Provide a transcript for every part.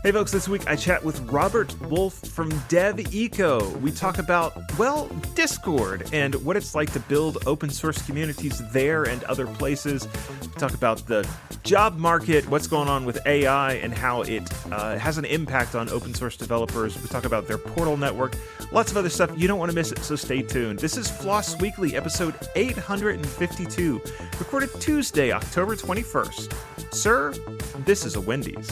Hey folks, this week I chat with Robert Wolff from DevEco. We talk about, well, Discord and what it's like to build open source communities there and other places. We talk about the job market, what's going on with AI and how it has an impact on open source developers. We talk about their portal network, lots of other stuff. You don't want to miss it, so stay tuned. This is FLOSS Weekly, episode 852, recorded Tuesday, October 21st. Sir, this is a Wendy's.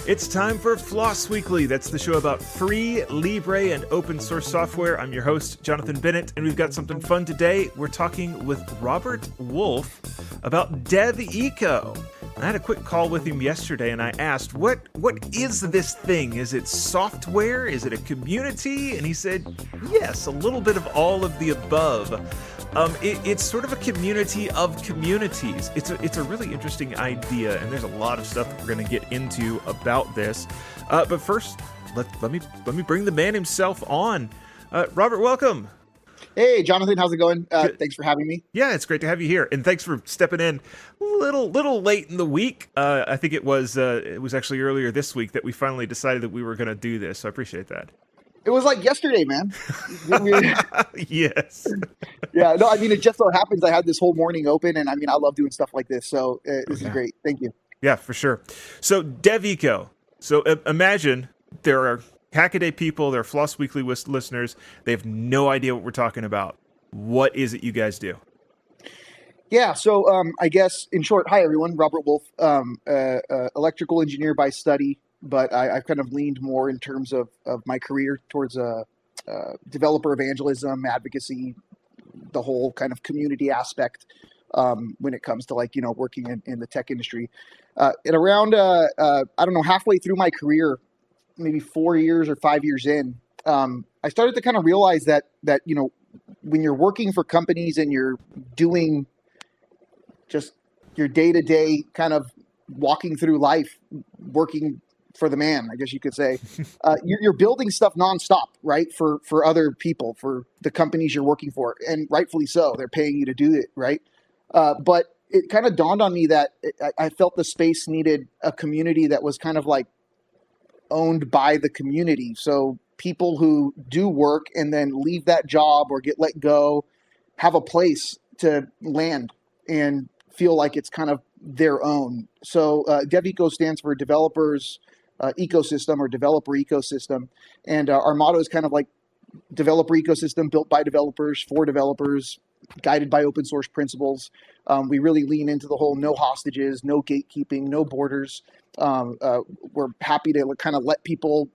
It's time for FLOSS Weekly. That's the show about free, libre, and open source software. I'm your host, Jonathan Bennett, and we've got something fun today. We're talking with Robert Wolff about DevEco. I had a quick call with him yesterday, and I asked, what is this thing? Is it software? Is it a community? And he said, yes, a little bit of all of the above. It's sort of a community of communities. It's a really interesting idea, and there's a lot of stuff that we're going to get into about this. But first, let me bring the man himself on. Robert, welcome. Hey, Jonathan, how's it going? Thanks for having me. Yeah, it's great to have you here, and thanks for stepping in a little late in the week. I think it was actually earlier this week that we finally decided that we were going to do this. So I appreciate that. It was like yesterday, man. Yes. Yeah, no, I mean, it just so happens I had this whole morning open, and I mean, I love doing stuff like this, so this is great. Thank you. Yeah, for sure. So DevEco. So imagine there are Hackaday people, there are FLOSS Weekly listeners. They have no idea what we're talking about. What is it you guys do? Yeah, so I guess in short, hi everyone, Robert Wolff, electrical engineer by study, but I've kind of leaned more in terms of my career towards developer evangelism, advocacy, the whole kind of community aspect when it comes to working in the tech industry. And around, I don't know, halfway through my career, maybe 4 years or 5 years in, I started to kind of realize that when you're working for companies and you're doing just your day-to-day kind of walking through life, working for the man, I guess you could say, you're building stuff nonstop, right? For other people, for the companies you're working for, and rightfully so. They're paying you to do it, right? But it kind of dawned on me that I felt the space needed a community that was kind of like owned by the community. So people who do work and then leave that job or get let go have a place to land and feel like it's kind of their own. So DevEco stands for Developers Ecosystem or Developer Ecosystem. And our motto is kind of like developer ecosystem built by developers for developers, guided by open source principles. We really lean into the whole no hostages, no gatekeeping, no borders. We're happy to kind of let people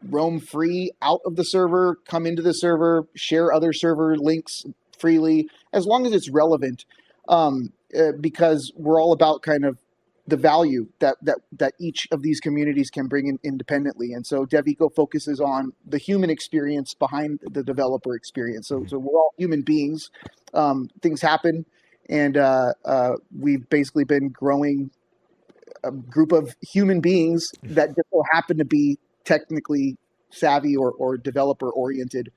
roam free out of the server, come into the server, share other server links freely, as long as it's relevant, because we're all about kind of the value that each of these communities can bring in independently. And so DevEco focuses on the human experience behind the developer experience. So we're all human beings. Things happen, and we've basically been growing a group of human beings that just so happen to be technically savvy or developer-oriented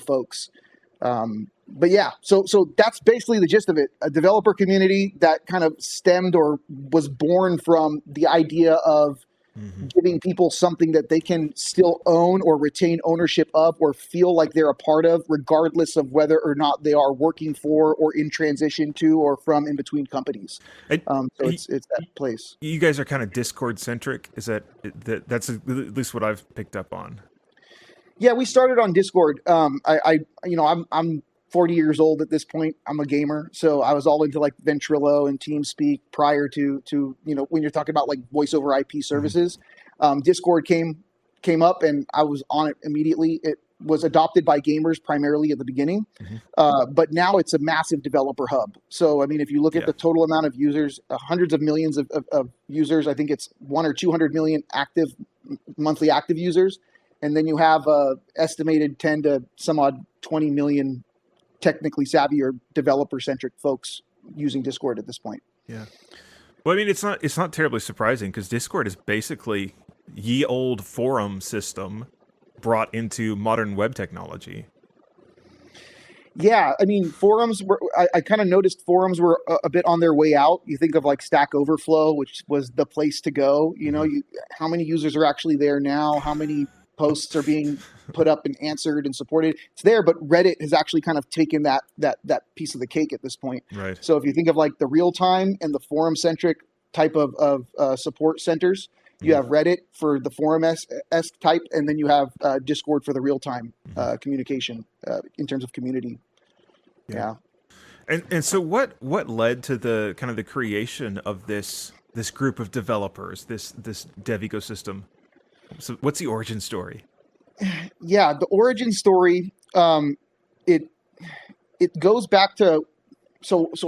folks. But yeah, so that's basically the gist of it. A developer community that kind of stemmed or was born from the idea of giving people something that they can still own or retain ownership of or feel like they're a part of, regardless of whether or not they are working for or in transition to or from in between companies. It's that place. You guys are kind of Discord centric. Is that's at least what I've picked up on? Yeah, we started on Discord. I'm 40 years old at this point. I'm a gamer, so I was all into like Ventrilo and TeamSpeak prior to when you're talking about like voice over IP services. Discord came up, and I was on it immediately. It was adopted by gamers primarily at the beginning, but now it's a massive developer hub. So I mean, if you look at the total amount of users, hundreds of millions of users, I think it's 100 or 200 million monthly active users, and then you have estimated 10 to some odd 20 million technically savvy or developer-centric folks using Discord at this point. Yeah. Well, I mean, it's not terribly surprising because Discord is basically ye old forum system brought into modern web technology. Yeah, I mean, forums were, I kind of noticed forums were a bit on their way out. You think of like Stack Overflow, which was the place to go. Hmm. How many users are actually there now? How many posts are being put up and answered and supported? It's there, but Reddit has actually kind of taken that piece of the cake at this point. Right. So if you think of like the real time and the forum centric type of support centers, you Hmm. have Reddit for the forum esque type, and then you have Discord for the real time Hmm. communication in terms of community. Yeah. Yeah. And so what led to the kind of the creation of this group of developers, this dev ecosystem? So what's the origin story? Yeah, the origin story, it it goes back to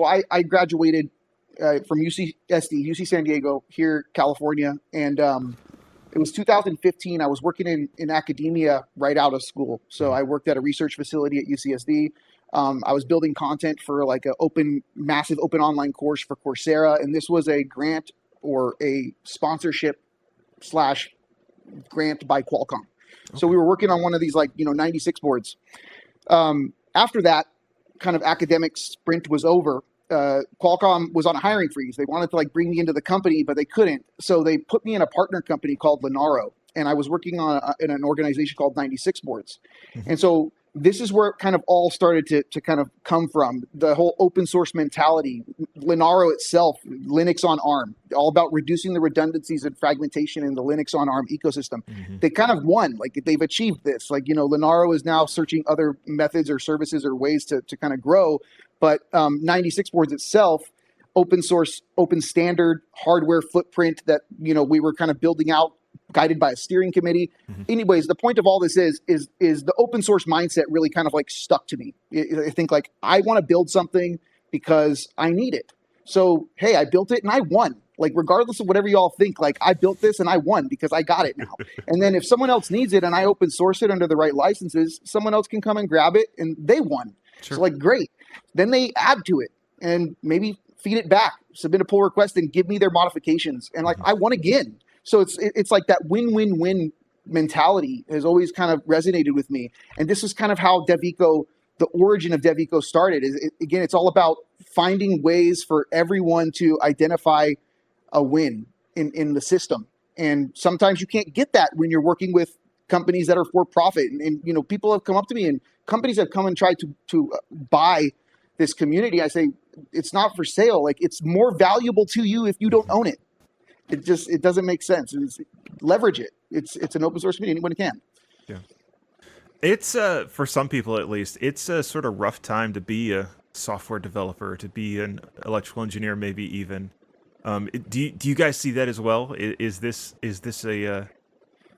I graduated from UC San Diego here, California, and it was 2015. I was working in academia right out of school. So Mhm. I worked at a research facility at UCSD. I was building content for like a massive open online course for Coursera, and this was a grant or a sponsorship slash grant by Qualcomm. So Okay. we were working on one of these 96 boards. After that kind of academic sprint was over, Qualcomm was on a hiring freeze. They wanted to bring me into the company, but they couldn't. So they put me in a partner company called Lenaro, and I was working in an organization called 96 Boards. Mhm. And so this is where it kind of all started to kind of come from. The whole open source mentality, Lenaro itself, Linux on ARM, all about reducing the redundancies and fragmentation in the Linux on ARM ecosystem. Mhm. They kind of won, they've achieved this. Lenaro is now searching other methods or services or ways to kind of grow. But 96 Boards itself, open source, open standard hardware footprint that we were kind of building out, guided by a steering committee. Mhm. Anyways, the point of all this is the open source mindset really kind of stuck to me. I think I want to build something because I need it. So hey, I built it and I won. Regardless of whatever y'all think, I built this and I won because I got it now. And then if someone else needs it and I open source it under the right licenses, someone else can come and grab it and they won. Sure. So great. Then they add to it and maybe feed it back, submit a pull request and give me their modifications. And I won again. So it's like that win-win-win mentality has always kind of resonated with me. And this is kind of how DevEco, the origin of DevEco started. Again, it's all about finding ways for everyone to identify a win in the system. And sometimes you can't get that when you're working with companies that are for profit. And people have come up to me and companies have come and tried to buy this community. I say, it's not for sale. It's more valuable to you if you don't own it. It doesn't make sense. Leverage it. It's an open source community. Anyone can. Yeah. It's for some people at least, it's a sort of rough time to be a software developer, to be an electrical engineer, maybe even. Do you guys see that as well? Is this a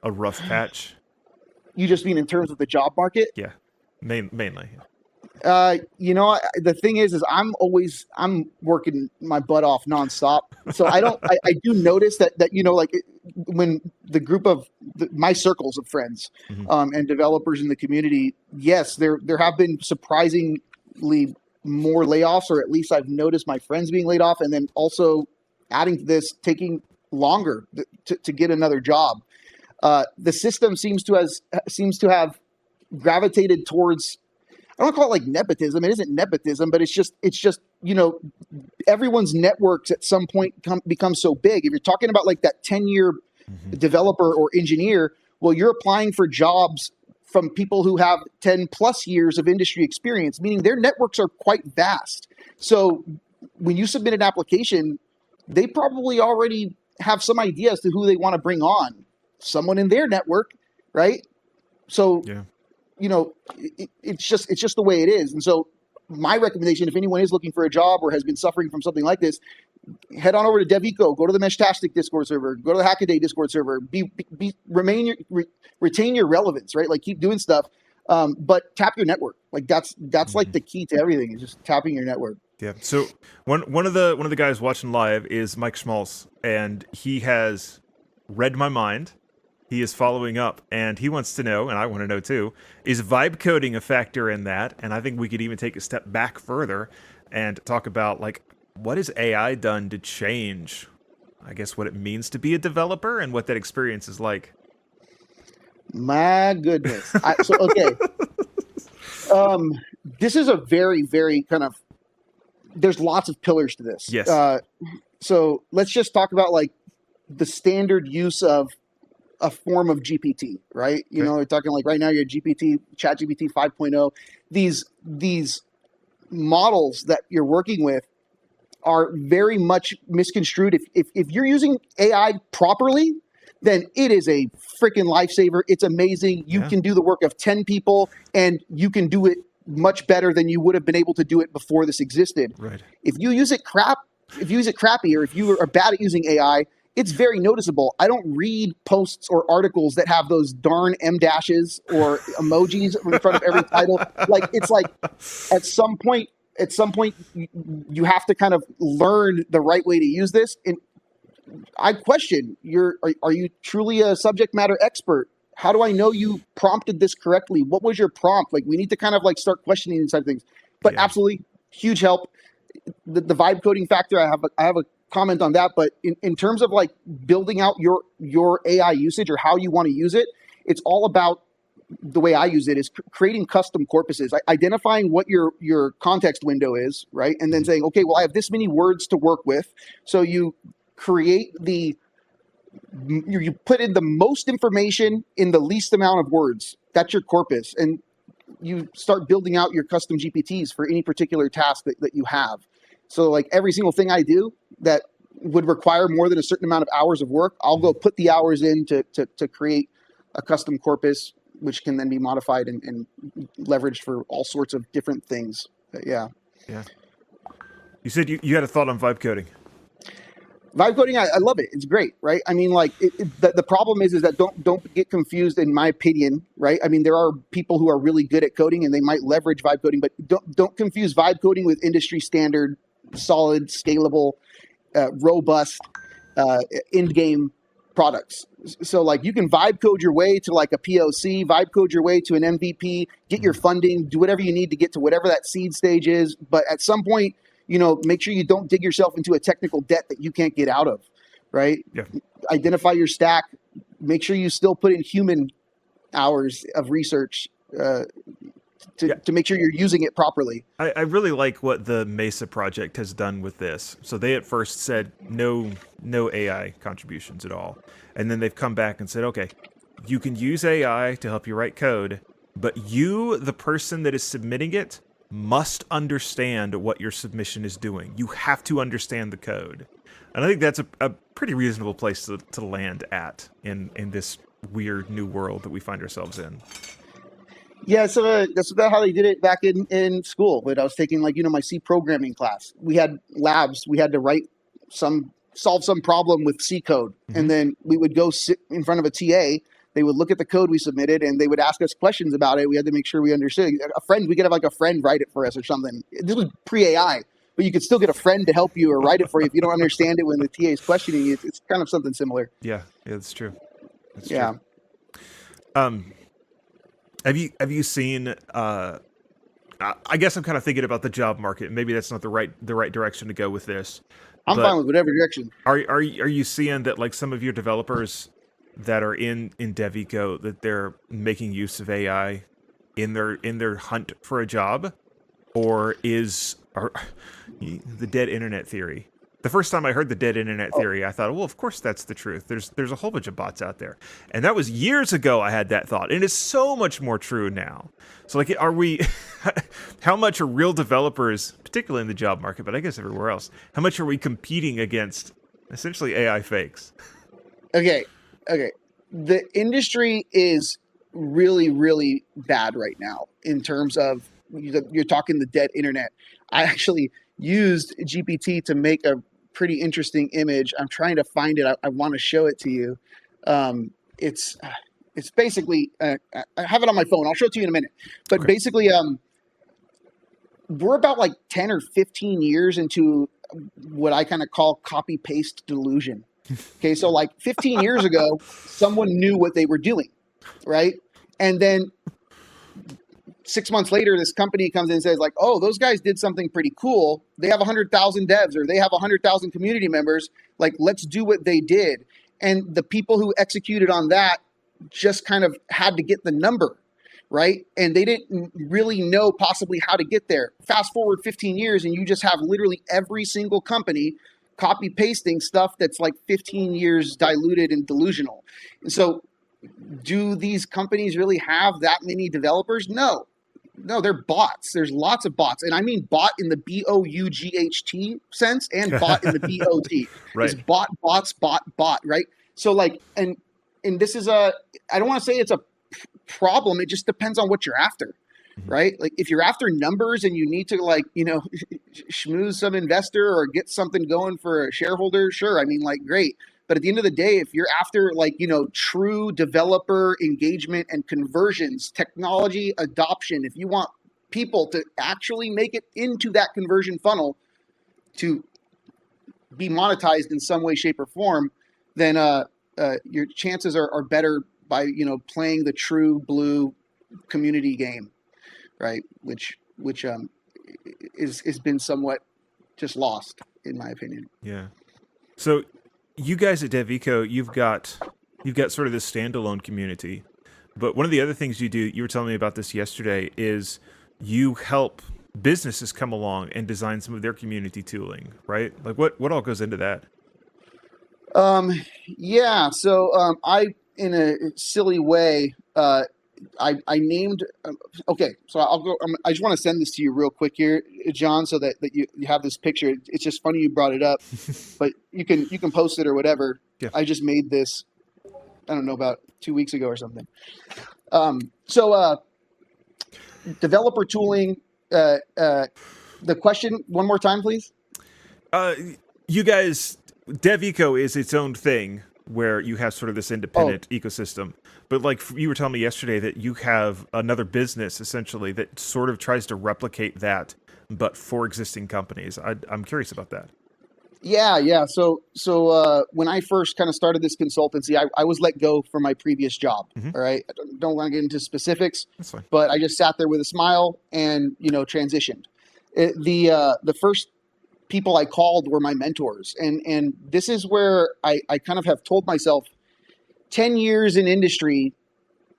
rough patch? You just mean in terms of the job market? Yeah, mainly. The thing is I'm working my butt off nonstop. So I do notice that when the group of my circles of friends, Mhm. and developers in the community, yes, there have been surprisingly more layoffs, or at least I've noticed my friends being laid off. And then also adding to this, taking longer to get another job. The system seems to have gravitated towards, I don't call it nepotism. It isn't nepotism, but it's just everyone's networks at some point become so big. If you're talking about that 10-year Mhm. developer or engineer, well, you're applying for jobs from people who have 10 plus years of industry experience, meaning their networks are quite vast. So when you submit an application, they probably already have some idea as to who they want to bring on, someone in their network, right? So Yeah. it's just the way it is. And so my recommendation, if anyone is looking for a job or has been suffering from something like this, head on over to DevEco, go to the Meshtastic Discord server, go to the Hackaday Discord server, retain your relevance, right? Keep doing stuff, but tap your network. That's Mhm. the key to everything, is just tapping your network. Yeah. So one of the guys watching live is Mike Schmaltz, and he has read my mind. He is following up, and he wants to know, and I want to know too, is vibe coding a factor in that? And I think we could even take a step back further and talk about what has AI done to change, I guess, what it means to be a developer and what that experience is like. My goodness. Okay. This is a very, very kind of, there's lots of pillars to this. Yes. So let's just talk about like the standard use of a form of GPT, right? You know, we're talking like right now you're GPT, ChatGPT 5.0. These models that you're working with are very much misconstrued. If you're using AI properly, then it is a freaking lifesaver. It's amazing. You can do the work of 10 people and you can do it much better than you would have been able to do it before this existed. Right. If you use it crappy, or if you are bad at using AI, it's very noticeable. I don't read posts or articles that have those darn M dashes or emojis in front of every title. Like, it's like at some point you have to kind of learn the right way to use this. And I question, are you truly a subject matter expert? How do I know you prompted this correctly? What was your prompt? Like, we need to kind of like start questioning these type of things. But absolutely, huge help. The vibe coding factor, I have a comment on that. But in terms of like building out your AI usage or how you want to use it, it's all about, the way I use it is creating custom corpuses, identifying what your context window is, right? And then saying, okay, well, I have this many words to work with. So you create you put in the most information in the least amount of words. That's your corpus. And you start building out your custom GPTs for any particular task that you have. So like every single thing I do that would require more than a certain amount of hours of work, I'll go put the hours in to create a custom corpus, which can then be modified and leveraged for all sorts of different things. Yeah. You said you had a thought on vibe coding. Vibe coding, I love it. It's great, right? I mean, like the problem is that don't get confused, in my opinion, right? I mean, there are people who are really good at coding and they might leverage vibe coding, but don't confuse vibe coding with industry standard, solid, scalable, robust end game products. So like you can vibe code your way to like a POC, vibe code your way to an MVP, get your funding, do whatever you need to get to whatever that seed stage is. But at some point, make sure you don't dig yourself into a technical debt that you can't get out of, right? Yeah. Identify your stack. Make sure you still put in human hours of research to make sure you're using it properly. I really like what the Mesa project has done with this. So they at first said no AI contributions at all. And then they've come back and said, okay, you can use AI to help you write code, but you, the person that is submitting it, must understand what your submission is doing. You have to understand the code. And I think that's a pretty reasonable place to land at in this weird new world that we find ourselves in. Yeah, so that's about how they did it back in school. When I was taking my C programming class, we had labs. We had to solve some problem with C code. And then we would go sit in front of a TA. They would look at the code we submitted and they would ask us questions about it. We had to make sure we understood. We could have like a friend write it for us or something. This was pre-AI, but you could still get a friend to help you or write it for you if you don't understand it when the TA is questioning you. It's kind of something similar. Yeah, that's true. That's true. Have you seen? I guess I'm kind of thinking about the job market. Maybe that's not the right direction to go with this. I'm fine with whatever direction. Are you seeing that like some of your developers that are in DevEco that they're making use of AI in their hunt for a job, or is the dead internet theory? The first time I heard the dead internet theory, I thought, well, of course that's the truth. There's a whole bunch of bots out there. And that was years ago I had that thought. And it's so much more true now. So like, are we, how much are real developers, particularly in the job market, but I guess everywhere else, how much are we competing against essentially AI fakes? Okay. The industry is really, really bad right now in terms of, you're talking the dead internet. I actually used GPT to make a pretty interesting image. I'm trying to find it. I want to show it to you. It's basically, I have it on my phone. I'll show it to you in a minute. But basically, we're about like 10 or 15 years into what I kind of call copy paste delusion. Okay, so like 15 years ago, someone knew what they were doing, right? And then 6 months later, this company comes in and says like, oh, those guys did something pretty cool. They have 100,000 devs or they have 100,000 community members. Like, let's do what they did. And the people who executed on that just kind of had to get the number, right? And they didn't really know possibly how to get there. Fast forward 15 years and you just have literally every single company copy pasting stuff that's like 15 years diluted and delusional. And so do these companies really have that many developers? No, they're bots. There's lots of bots. And I mean bot in the BOUGHT sense and bot in the BOT. Right. It's bot, right? So like, and this is I don't want to say it's a problem. It just depends on what you're after, right? Like if you're after numbers and you need to like, schmooze some investor or get something going for a shareholder, sure. I mean, like, great. But at the end of the day, if you're after like, true developer engagement and conversions, technology adoption, if you want people to actually make it into that conversion funnel to be monetized in some way, shape, or form, then your chances are better by playing the true blue community game, right? Which has been somewhat just lost, in my opinion. Yeah. So you guys at DevEco, you've got sort of this standalone community, but one of the other things you do, you were telling me about this yesterday, is you help businesses come along and design some of their community tooling, right? Like what all goes into that? Yeah. So I, in a silly way, I named. Okay, so I'll go. I just want to send this to you real quick here, John, so that you have this picture. It's just funny you brought it up, but you can post it or whatever. Yeah. I just made this. I don't know, about 2 weeks ago or something. So developer tooling. The question one more time, please. You guys, DevEco is its own thing, where you have sort of this independent ecosystem. But like you were telling me yesterday that you have another business essentially that sort of tries to replicate that, but for existing companies. I'm curious about that. Yeah. So when I first kind of started this consultancy, I was let go from my previous job. All right. I don't want to get into specifics, That's fine. but I just sat there with a smile and, transitioned. The first people I called were my mentors. And this is where I kind of have told myself, 10 years in industry,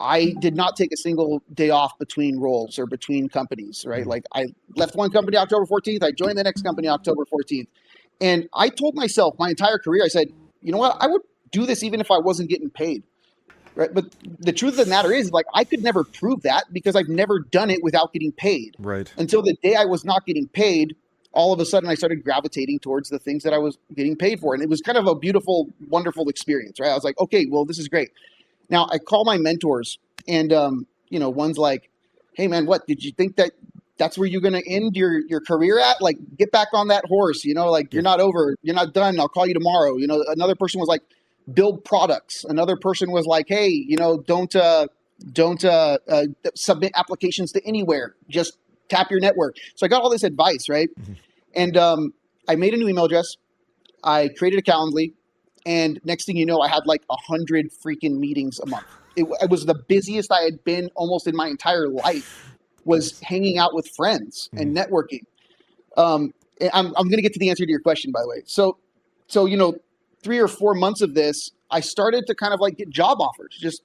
I did not take a single day off between roles or between companies, right? Like I left one company October 14th. I joined the next company October 14th. And I told myself my entire career, I said, you know what? I would do this even if I wasn't getting paid, right? But the truth of the matter is, like, I could never prove that because I've never done it without getting paid. Right. Until the day I was not getting paid, all of a sudden I started gravitating towards the things that I was getting paid for. And it was kind of a beautiful, wonderful experience, right? I was like, okay, well, this is great. Now I call my mentors and, one's like, hey man, what, did you think that's where you're going to end your career at? Like, get back on that horse, you're not over, you're not done. I'll call you tomorrow. Another person was like, build products. Another person was like, hey, don't submit applications to anywhere. Just tap your network. So I got all this advice, right? And I made a new email address. I created a Calendly. And next thing you know, I had like 100 freaking meetings a month. It was the busiest I had been almost in my entire life, was hanging out with friends and networking. I'm going to get to the answer to your question, by the way. So 3 or 4 months of this, I started to kind of like get job offers just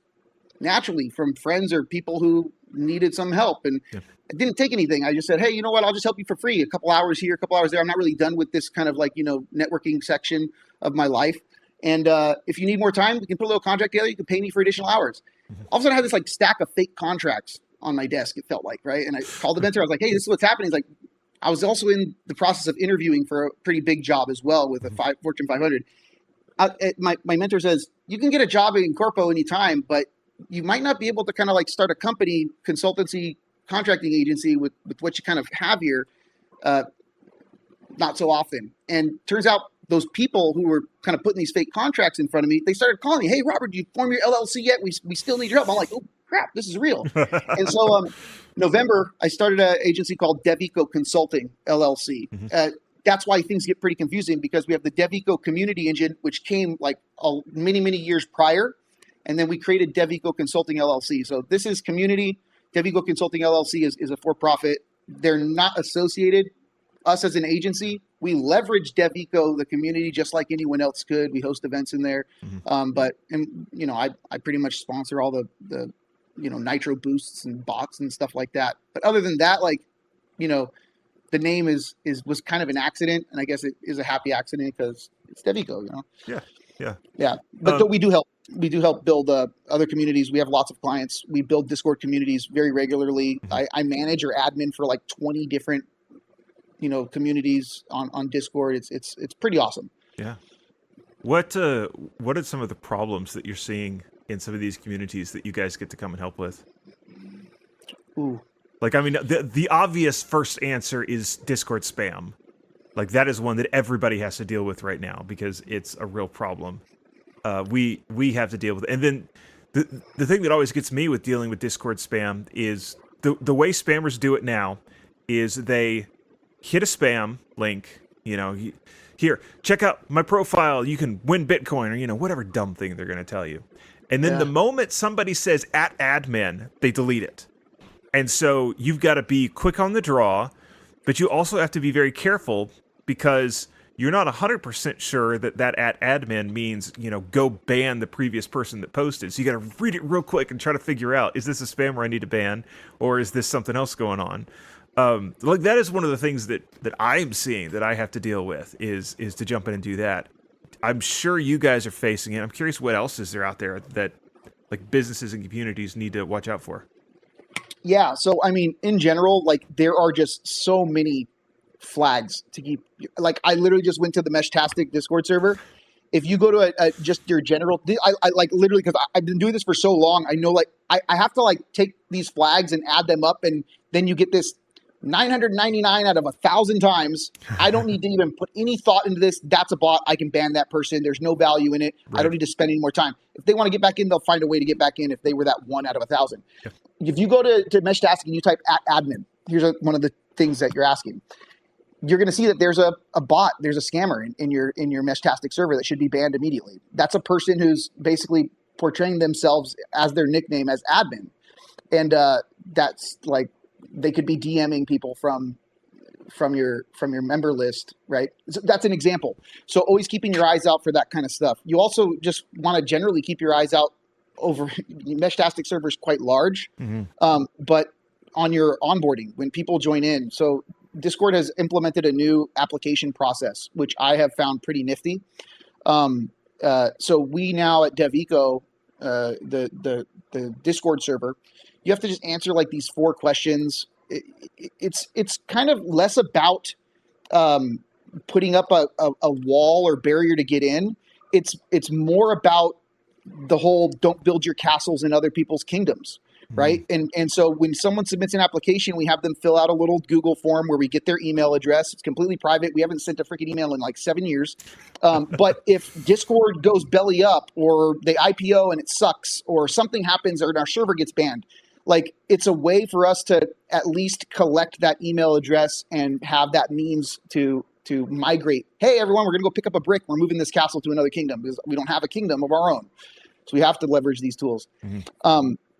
naturally from friends or people who needed some help. And I didn't take anything. I just said, hey, you know what? I'll just help you for free. A couple hours here, a couple hours there. I'm not really done with this kind of like, networking section of my life. And if you need more time, we can put a little contract together. You can pay me for additional hours. All of a sudden I had this like stack of fake contracts on my desk, it felt like, right? And I called the mentor. I was like, hey, this is what's happening. He's like, I was also in the process of interviewing for a pretty big job as well with a Fortune 500. My mentor says, you can get a job in Corpo anytime, but you might not be able to kind of like start a company, consultancy, contracting agency with what you kind of have here, not so often. And turns out those people who were kind of putting these fake contracts in front of me, they started calling me, hey, Robert, did you form your LLC yet? We still need your help. I'm like, oh, crap, this is real. And so November, I started an agency called DevEco Consulting, LLC. That's why things get pretty confusing, because we have the DevEco community engine, which came like many, many years prior. And then we created DevEco Consulting, LLC. So this is community. DevEco Consulting, LLC is a for-profit. They're not associated. Us as an agency, we leverage DevEco, the community, just like anyone else could. We host events in there. I pretty much sponsor all the nitro boosts and bots and stuff like that. But other than that, like, the name was kind of an accident, and I guess it is a happy accident because it's DevEco. Yeah. But we do help. We do help build other communities. We have lots of clients. We build Discord communities very regularly. Mhm. I manage or admin for like 20 different communities on Discord. It's pretty awesome. Yeah. What are some of the problems that you're seeing in some of these communities that you guys get to come and help with? Ooh. Like, I mean, the obvious first answer is Discord spam. Like, that is one that everybody has to deal with right now because it's a real problem. We have to deal with it. And then the thing that always gets me with dealing with Discord spam is the way spammers do it now is they hit a spam link, here, check out my profile, you can win Bitcoin, or, whatever dumb thing they're going to tell you. And then the moment somebody says @admin, they delete it. And so you've got to be quick on the draw, but you also have to be very careful because you're not 100% sure that @admin means, go ban the previous person that posted. So you got to read it real quick and try to figure out, is this a spammer I need to ban, or is this something else going on? Like, that is one of the things that I'm seeing that I have to deal with is to jump in and do that. I'm sure you guys are facing it. I'm curious what else is there out there that like businesses and communities need to watch out for. Yeah. So, I mean, in general, like, there are just so many flags to keep. Like, I literally just went to the Meshtastic Discord server. If you go to just your general, I like literally, because I've been doing this for so long, I know, like, I have to like take these flags and add them up, and then you get this 999 out of 1,000 times. I don't need to even put any thought into this. That's a bot. I can ban that person. There's no value in it. Right. I don't need to spend any more time. If they want to get back in, they'll find a way to get back in if they were that 1 out of 1,000. Yeah. If you go to Meshtastic and you type @admin, here's one of the things that you're asking. You're going to see that there's a bot, there's a scammer in your Meshtastic server that should be banned immediately. That's a person who's basically portraying themselves as their nickname as admin. And that's like, they could be DMing people from your member list, right? So that's an example. So always keeping your eyes out for that kind of stuff. You also just want to generally keep your eyes out over Meshtastic server is quite large, but on your onboarding when people join in. So Discord has implemented a new application process, which I have found pretty nifty. So we now at DevEco, the Discord server, you have to just answer like these 4 questions. It's kind of less about putting up a wall or barrier to get in. It's more about the whole don't build your castles in other people's kingdoms, right? And so when someone submits an application, we have them fill out a little Google form where we get their email address. It's completely private. We haven't sent a freaking email in like 7 years. But if Discord goes belly up or they IPO and it sucks or something happens or our server gets banned, like, it's a way for us to at least collect that email address and have that means to migrate. Hey, everyone, we're going to go pick up a brick. We're moving this castle to another kingdom because we don't have a kingdom of our own. So we have to leverage these tools.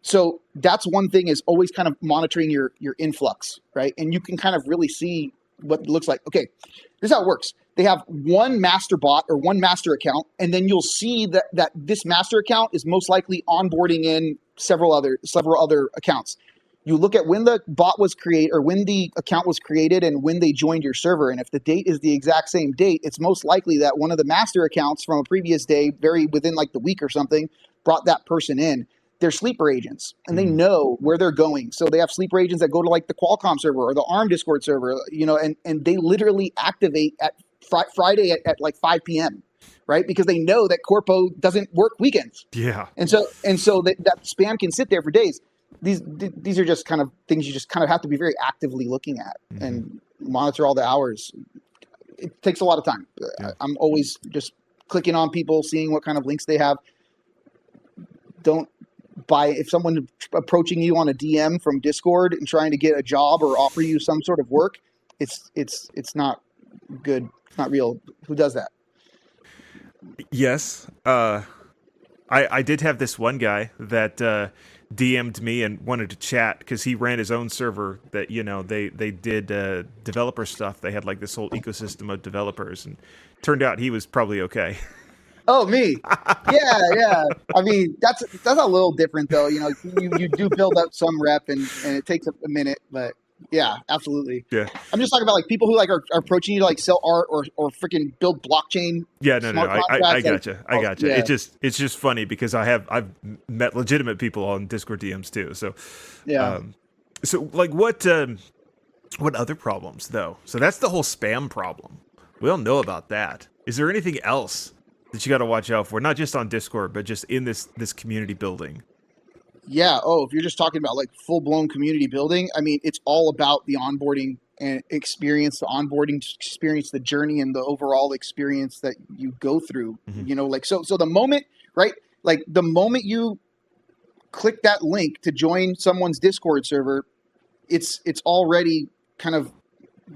So that's one thing, is always kind of monitoring your influx, right? And you can kind of really see what it looks like. Okay, this is how it works. They have one master bot or one master account, and then you'll see that this master account is most likely onboarding in several other accounts. You look at when the bot was created or when the account was created and when they joined your server. And if the date is the exact same date, it's most likely that one of the master accounts from a previous day, very within like the week or something, brought that person in. They're sleeper agents, and they know where they're going. So they have sleeper agents that go to like the Qualcomm server or the ARM Discord server, and they literally activate at Friday at like 5 p.m., right? Because they know that Corpo doesn't work weekends. Yeah. And so that spam can sit there for days. These are just kind of things you just kind of have to be very actively looking at and monitor all the hours. It takes a lot of time. Yeah. I'm always just clicking on people, seeing what kind of links they have. Don't buy, if someone approaching you on a DM from Discord and trying to get a job or offer you some sort of work, it's not good. It's not real. Who does that? Yes. I did have this one guy that DM'd me and wanted to chat because he ran his own server that, they did developer stuff. They had like this whole ecosystem of developers, and turned out he was probably okay. Oh, me. Yeah. I mean, that's a little different though. You know, you do build up some rep and it takes a minute, but yeah, absolutely. Yeah. I'm just talking about like people who like are approaching you to like sell art or freaking build blockchain Yeah, no. smart I contracts. Like, gotcha. I oh, gotcha. yeah, It's just funny because I've met legitimate people on Discord DMs too. So, yeah. like what other problems though? So that's the whole spam problem. We all know about that. Is there anything else that you got to watch out for? Not just on Discord, but just in this community building. Yeah. Oh, if you're just talking about like full blown community building, I mean, it's all about the onboarding and experience, the onboarding experience, the journey, and the overall experience that you go through. Mm-hmm. You know, like so the moment, right? Like the moment you click that link to join someone's Discord server, it's already kind of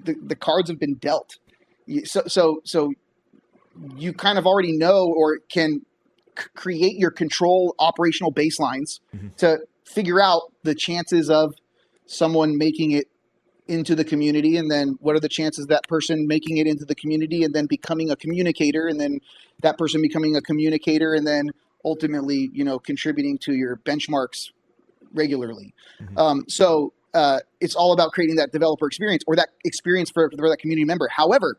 the cards have been dealt. So you kind of already know or can create your control operational baselines to figure out the chances of someone making it into the community, and then what are the chances of that person making it into the community and then becoming a communicator, and then that person becoming a communicator and then ultimately, you know, contributing to your benchmarks regularly. So it's all about creating that developer experience or that experience for that community member. However,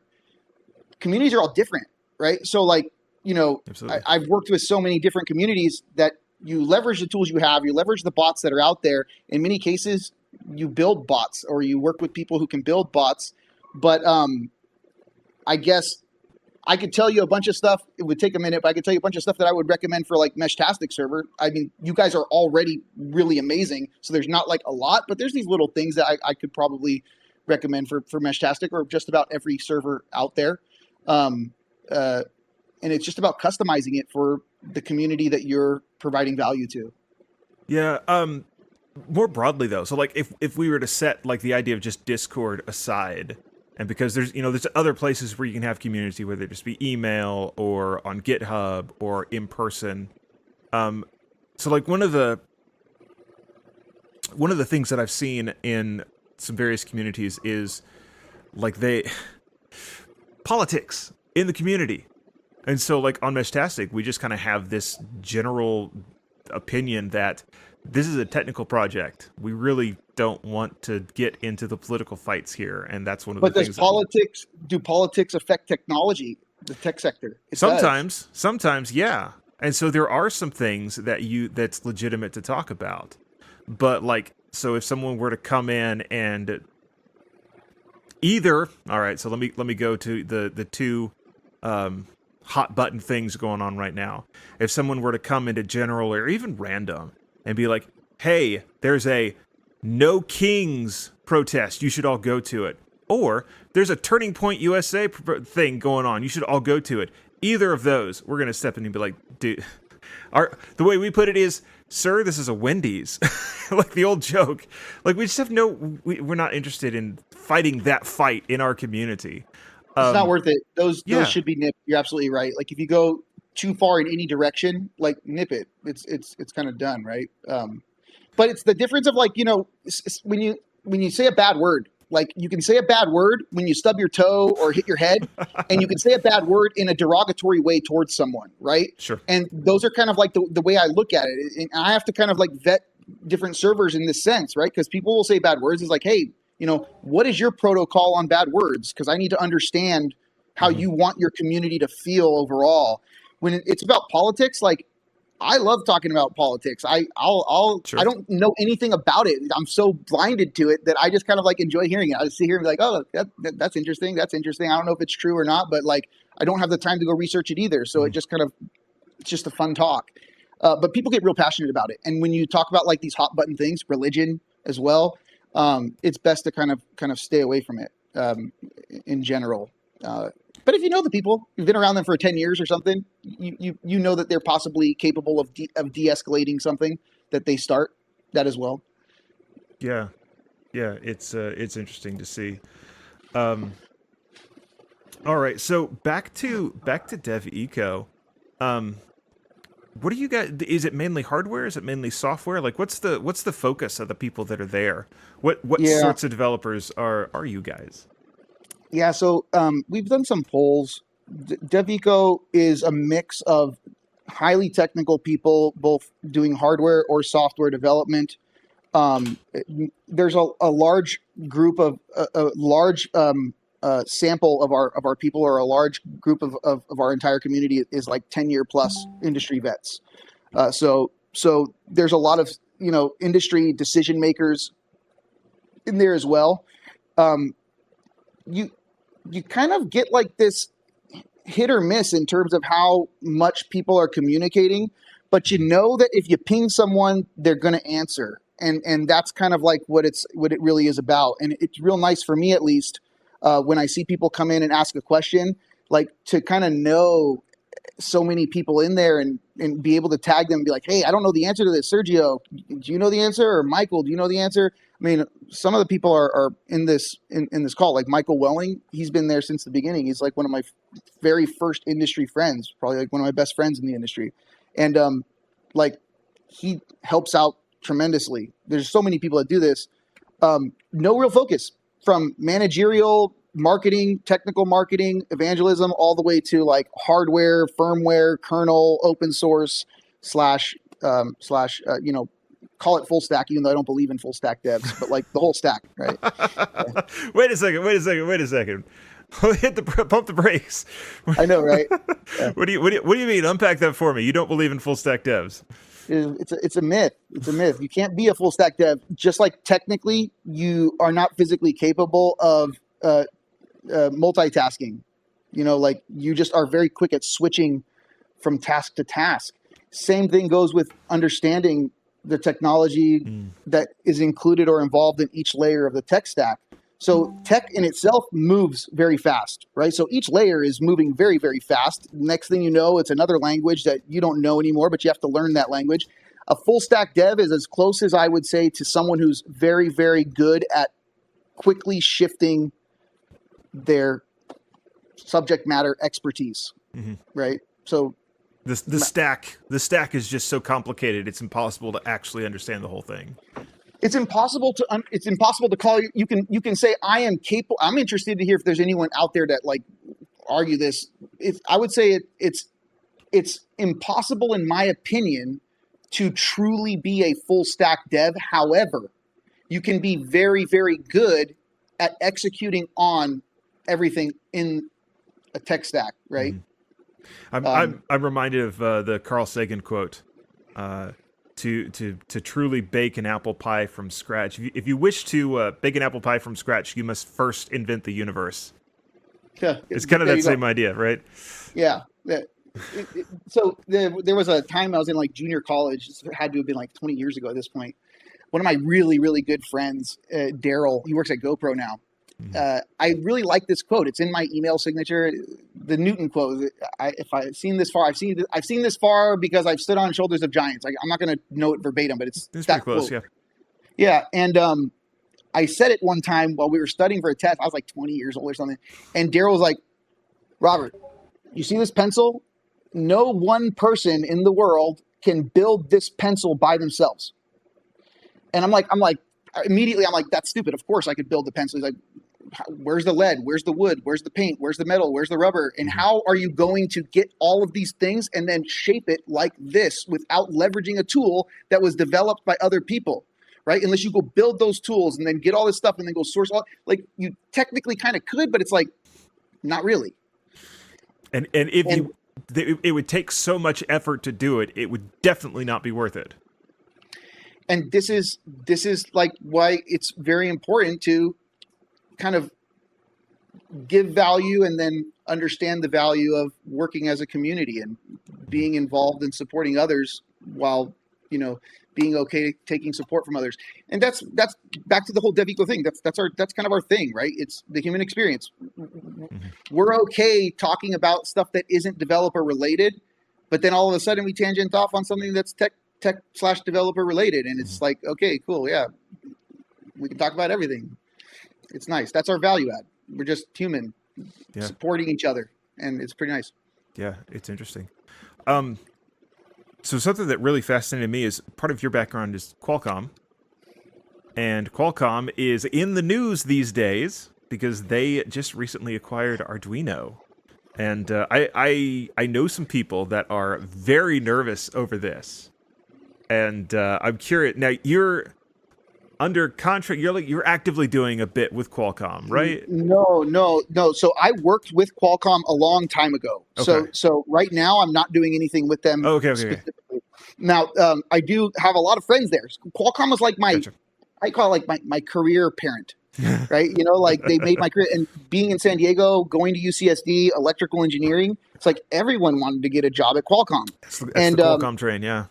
communities are all different, right? So like, you know, I've worked with so many different communities that you leverage the tools you have, you leverage the bots that are out there. In many cases, you build bots or you work with people who can build bots. But I guess I could tell you a bunch of stuff. It would take a minute, but I could tell you a bunch of stuff that I would recommend for like Meshtastic server. I mean, you guys are already really amazing. So there's not like a lot, but there's these little things that I could probably recommend for Meshtastic or just about every server out there. And it's just about customizing it for the community that you're providing value to. Yeah. More broadly though, so like if we were to set like the idea of just Discord aside, and because there's other places where you can have community, whether it just be email or on GitHub or in person. So like one of the things that I've seen in some various communities is like politics in the community. And so like on Meshtastic, we just kind of have this general opinion that this is a technical project. We really don't want to get into the political fights here, and that's one of the things. But do politics affect technology, the tech sector? Sometimes, yeah. And so there are some things that's legitimate to talk about. But like, so if someone were to come in and all right, so let me go to the two hot button things going on right now. If someone were to come into general or even random and be like, hey, there's a No Kings protest, you should all go to it. Or there's a Turning Point USA thing going on, you should all go to it. Either of those, we're going to step in and be like, dude, the way we put it is, sir, this is a Wendy's. Like the old joke. Like we just have we're not interested in fighting that fight in our community. It's not worth it. Those should be nipped. You're absolutely right. Like if you go too far in any direction, like nip it. It's kind of done, right? But it's the difference of like, you know, when you say a bad word, like you can say a bad word when you stub your toe or hit your head, and you can say a bad word in a derogatory way towards someone, right? Sure. And those are kind of like the way I look at it. And I have to kind of like vet different servers in this sense, right? Because people will say bad words. It's like, hey, you know, what is your protocol on bad words? Because I need to understand how you want your community to feel overall. When it's about politics, like I love talking about politics. I'll Sure. I don't know anything about it. I'm so blinded to it that I just kind of like enjoy hearing it. I just sit here and be like, oh, that's interesting. That's interesting. I don't know if it's true or not, but like I don't have the time to go research it either. So it's just a fun talk. But people get real passionate about it. And when you talk about like these hot button things, religion as well, it's best to kind of stay away from it in general. But if you know the people, you've been around them for 10 years or something, you know that they're possibly capable of de-escalating something that they start, that as well. Yeah, it's interesting to see. All right, so back to DevEco. What do you guys? Is it mainly hardware? Is it mainly software? Like, what's the focus of the people that are there? What sorts of developers are you guys? Yeah, so we've done some polls DevEco is a mix of highly technical people, both doing hardware or software development. There's a large group of a large sample of our people, or a large group of our entire community is like 10-year plus industry vets. So there's a lot of industry decision makers in there as well. You kind of get like this hit or miss in terms of how much people are communicating, but that if you ping someone, they're going to answer. And that's kind of like what it really is about. And it's real nice for me, at least, when I see people come in and ask a question, like to kind of know so many people in there and be able to tag them and be like, hey, I don't know the answer to this. Sergio, do you know the answer? Or Michael, do you know the answer? I mean, some of the people are in this call, like Michael Welling. He's been there since the beginning. He's like one of my very first industry friends, probably like one of my best friends in the industry. And like he helps out tremendously. There's so many people that do this. No real focus from managerial marketing, technical marketing, evangelism, all the way to like hardware, firmware, kernel, open source / call it full stack, even though I don't believe in full stack devs, but like the whole stack, right? Wait a second. Pump the brakes. I know, right? Yeah. What do you mean? Unpack that for me. You don't believe in full stack devs? It's a myth. It's a myth. You can't be a full stack dev. Just like technically, you are not physically capable of multitasking. Like you just are very quick at switching from task to task. Same thing goes with understanding the technology that is included or involved in each layer of the tech stack. So tech in itself moves very fast, right? So each layer is moving very, very fast. Next thing you know, it's another language that you don't know anymore, but you have to learn that language. A full stack dev is as close as I would say to someone who's very, very good at quickly shifting their subject matter expertise, right? So the stack is just so complicated. It's impossible to actually understand the whole thing. It's impossible to call you. You can say I am capable. I'm interested to hear if there's anyone out there that like argue this. I would say it's impossible in my opinion to truly be a full stack dev. However, you can be very, very good at executing on everything in a tech stack, right? I'm reminded of the Carl Sagan quote. To truly bake an apple pie from scratch. If you wish to bake an apple pie from scratch, you must first invent the universe. Yeah, it's kind of that same idea, right? Yeah. So there was a time I was in like junior college. It had to have been like 20 years ago at this point. One of my really, really good friends, Daryl, he works at GoPro now. I really like this quote. It's in my email signature. The Newton quote. If I've seen this far, I've seen this far because I've stood on shoulders of giants. Like, I'm not going to know it verbatim, but it's that close, quote. Yeah. And I said it one time while we were studying for a test. I was like 20 years old or something. And Daryl was like, Robert, you see this pencil? No one person in the world can build this pencil by themselves. And I'm like, immediately I'm like, that's stupid. Of course I could build the pencil. He's like, where's the lead? Where's the wood? Where's the paint? Where's the metal? Where's the rubber? And how are you going to get all of these things and then shape it like this without leveraging a tool that was developed by other people, right? Unless you go build those tools and then get all this stuff and then go source all, like you technically kind of could, but it's like, not really. And it would take so much effort to do it, it would definitely not be worth it. And this is like why it's very important to kind of give value and then understand the value of working as a community and being involved in supporting others while, being okay taking support from others. And that's back to the whole DevEco thing. That's kind of our thing, right? It's the human experience. We're okay talking about stuff that isn't developer related, but then all of a sudden we tangent off on something that's tech/developer related. And it's like, okay, cool. Yeah. We can talk about everything. It's nice. That's our value add. We're just human supporting each other. And it's pretty nice. Yeah. It's interesting. So something that really fascinated me is part of your background is Qualcomm. And Qualcomm is in the news these days because they just recently acquired Arduino. And I know some people that are very nervous over this. And I'm curious. Now, you're under contract. You're actively doing a bit with Qualcomm, right? No. So I worked with Qualcomm a long time ago. Okay. So right now I'm not doing anything with them Okay. specifically. Now, I do have a lot of friends there. Qualcomm was like Gotcha. I call it like my career parent, right? Like they made my career, and being in San Diego, going to UCSD, electrical engineering, it's like everyone wanted to get a job at Qualcomm. That's the Qualcomm train, yeah.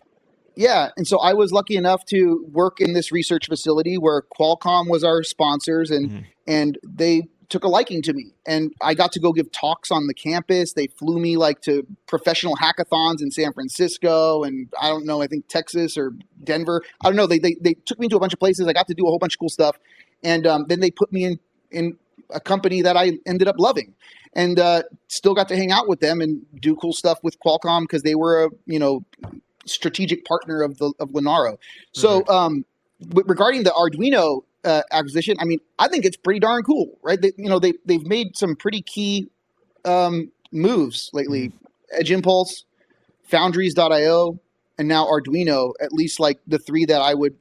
Yeah, and so I was lucky enough to work in this research facility where Qualcomm was our sponsors, and they took a liking to me. And I got to go give talks on the campus. They flew me like to professional hackathons in San Francisco, and I don't know, I think Texas or Denver. I don't know. They took me to a bunch of places. I got to do a whole bunch of cool stuff, and then they put me in a company that I ended up loving, and still got to hang out with them and do cool stuff with Qualcomm because they were a strategic partner of Lenaro. So regarding the Arduino acquisition, I mean, I think it's pretty darn cool, right? They've made some pretty key moves lately. Edge Impulse, Foundries.io, and now Arduino, at least like the three that I would,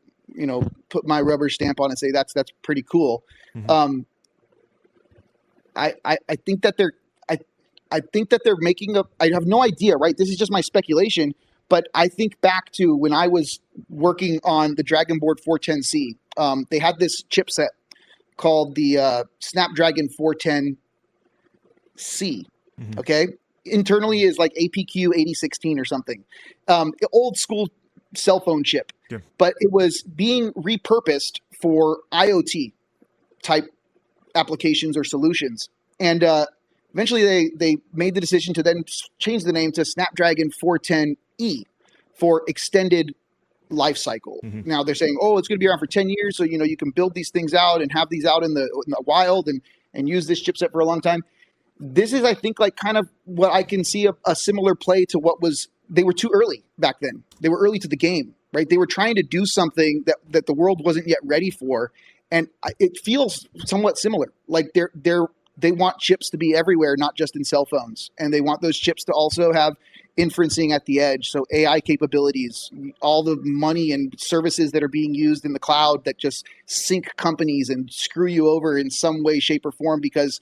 put my rubber stamp on and say that's pretty cool. I think that I think that they're making I have no idea, right? This is just my speculation. But I think back to when I was working on the Dragon Board 410C. They had this chipset called the Snapdragon 410C. Okay, internally is like APQ 8016 or something. Old school cell phone chip, but it was being repurposed for IoT type applications or solutions, and eventually they made the decision to then change the name to Snapdragon 410E for extended life cycle. Now they're saying, it's going to be around for 10 years. So, you can build these things out and have these out in the wild and use this chipset for a long time. This is, I think, like kind of what I can see a similar play to they were too early back then. They were early to the game, right? They were trying to do something that the world wasn't yet ready for. And it feels somewhat similar. Like they want chips to be everywhere, not just in cell phones. And they want those chips to also have inferencing at the edge. So AI capabilities, all the money and services that are being used in the cloud that just sink companies and screw you over in some way, shape, or form because,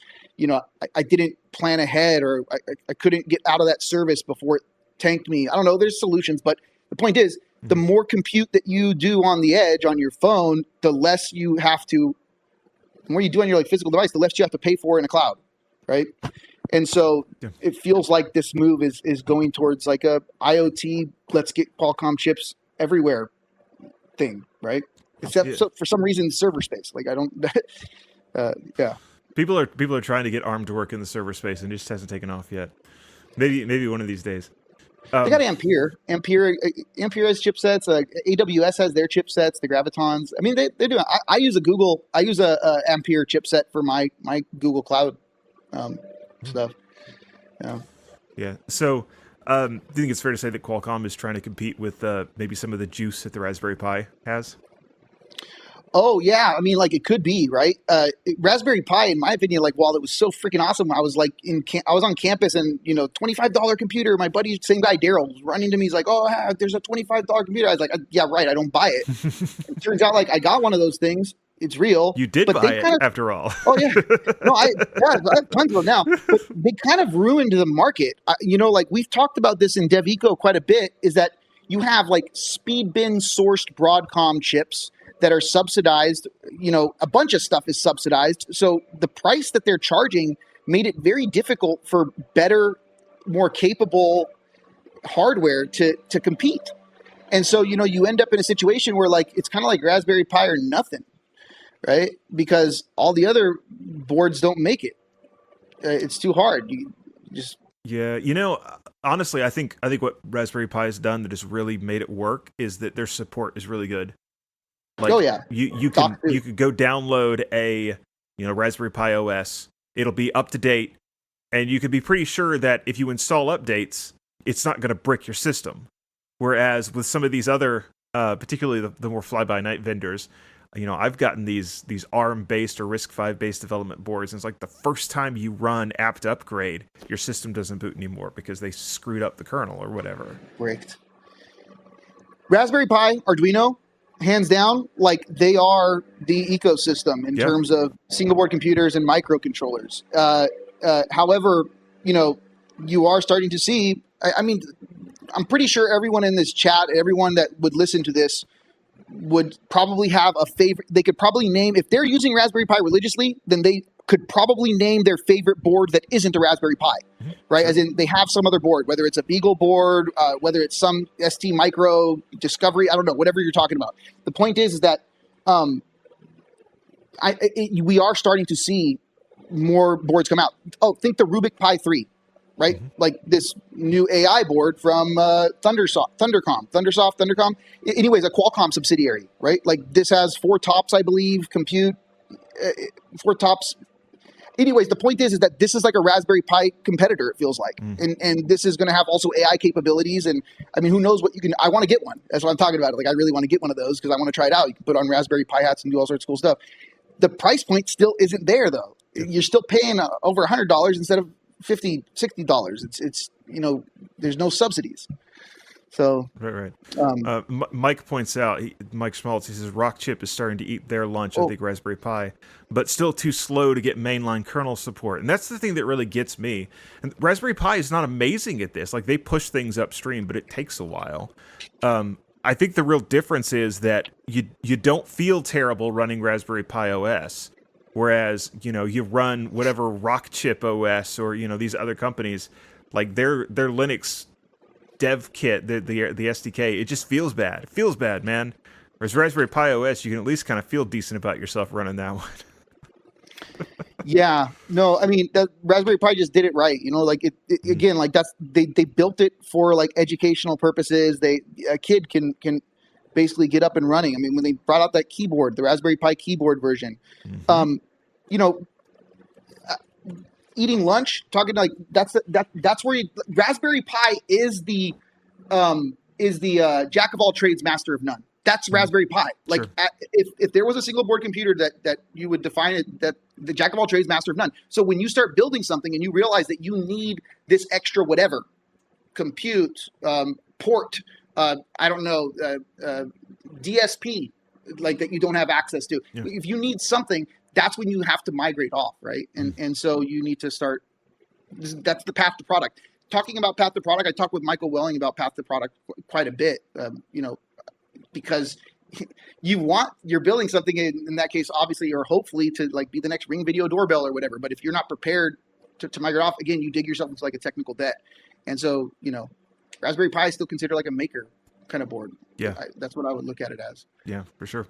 I didn't plan ahead or I couldn't get out of that service before it tanked me. I don't know. There's solutions, but the point is the more compute that you do on the edge on your phone, the less you have to, the more you do on your physical device, the less you have to pay for in a cloud, right? And so it feels like this move is going towards like a IoT, let's get Qualcomm chips everywhere thing, right? Except so for some reason, server space. Like I don't, yeah. People are trying to get ARM to work in the server space, and it just hasn't taken off yet. Maybe one of these days. They got Ampere. Ampere has chipsets. AWS has their chipsets. The Gravitons. I mean, they're doing. I use a Ampere chipset for my Google Cloud stuff. Yeah. So, do you think it's fair to say that Qualcomm is trying to compete with maybe some of the juice that the Raspberry Pi has? Oh yeah, I mean, like it could be, right? Raspberry Pi, in my opinion, like while it was so freaking awesome, I was like I was on campus and $25 computer. My buddy, same guy Daryl, was running to me. He's like, "Oh, there's a $25 computer." I was like, "Yeah, right. I don't buy it." It turns out like I got one of those things. It's real. You did buy it after all. Oh yeah, no, I have tons of them now. But they kind of ruined the market. Like we've talked about this in DevEco quite a bit. Is that you have like speed bin sourced Broadcom chips that are subsidized. A bunch of stuff is subsidized. So the price that they're charging made it very difficult for better, more capable hardware to compete. And so, you end up in a situation where like, it's kind of like Raspberry Pi or nothing, right? Because all the other boards don't make it. It's too hard. You just... Yeah. Honestly, I think what Raspberry Pi has done that has really made it work is that their support is really good. Like, you could go download a Raspberry Pi OS. It'll be up to date, and you can be pretty sure that if you install updates, it's not going to brick your system. Whereas with some of these other, particularly the more fly-by-night vendors, I've gotten these ARM based or RISC-V based development boards, and it's like the first time you run apt upgrade, your system doesn't boot anymore because they screwed up the kernel or whatever. Correct. Raspberry Pi, Arduino, hands down, like they are the ecosystem in terms of single board computers and microcontrollers. However, you are starting to see, I mean, I'm pretty sure everyone in this chat, everyone that would listen to this would probably have a favorite. They could probably name, if they're using Raspberry Pi religiously, then they could probably name their favorite board that isn't a Raspberry Pi, right? As in they have some other board, whether it's a Beagle board, whether it's some ST Micro Discovery, I don't know, whatever you're talking about. The point is that we are starting to see more boards come out. Oh, think the Rubik Pi 3. Right? Like this new AI board from Thundercom. Anyways, a Qualcomm subsidiary, right? Like this has 4 tops, I believe, 4 tops. Anyways, the point is that this is like a Raspberry Pi competitor, it feels like. And this is going to have also AI capabilities. And I mean, who knows what I want to get one. That's what I'm talking about. Like, I really want to get one of those because I want to try it out. You can put on Raspberry Pi hats and do all sorts of cool stuff. The price point still isn't there, though. You're still paying over $100 instead of $50, $60. It's there's no subsidies. So right. Mike points out, Mike Schmaltz, he says Rockchip is starting to eat their lunch. I think Raspberry Pi, but still too slow to get mainline kernel support, and that's the thing that really gets me. And Raspberry Pi is not amazing at this. Like they push things upstream, but it takes a while. I think the real difference is that you don't feel terrible running Raspberry Pi OS. Whereas, you run whatever Rockchip OS or, these other companies, like their Linux dev kit, the SDK, it just feels bad. It feels bad, man. Whereas Raspberry Pi OS, you can at least kind of feel decent about yourself running that one. Yeah. No, I mean, that Raspberry Pi just did it right. Again, like they built it for like educational purposes. A kid can basically get up and running. I mean, when they brought out that keyboard, the Raspberry Pi keyboard version, eating lunch, talking like that's where Raspberry Pi is the jack of all trades, master of none. That's Raspberry Pi. Like if there was a single board computer that you would define it, that the jack of all trades, master of none. So when you start building something and you realize that you need this extra whatever, compute, port, I don't know, DSP, like that you don't have access to. Yeah. If you need something, that's when you have to migrate off, right? And so you need to start. That's the path to product. Talking about path to product, I talked with Michael Welling about path to product quite a bit. Because you're building something in that case, obviously, or hopefully to like be the next Ring Video doorbell or whatever. But if you're not prepared to migrate off, again, you dig yourself into like a technical debt. And so, Raspberry Pi is still considered like a maker kind of board. Yeah. That's what I would look at it as. Yeah, for sure.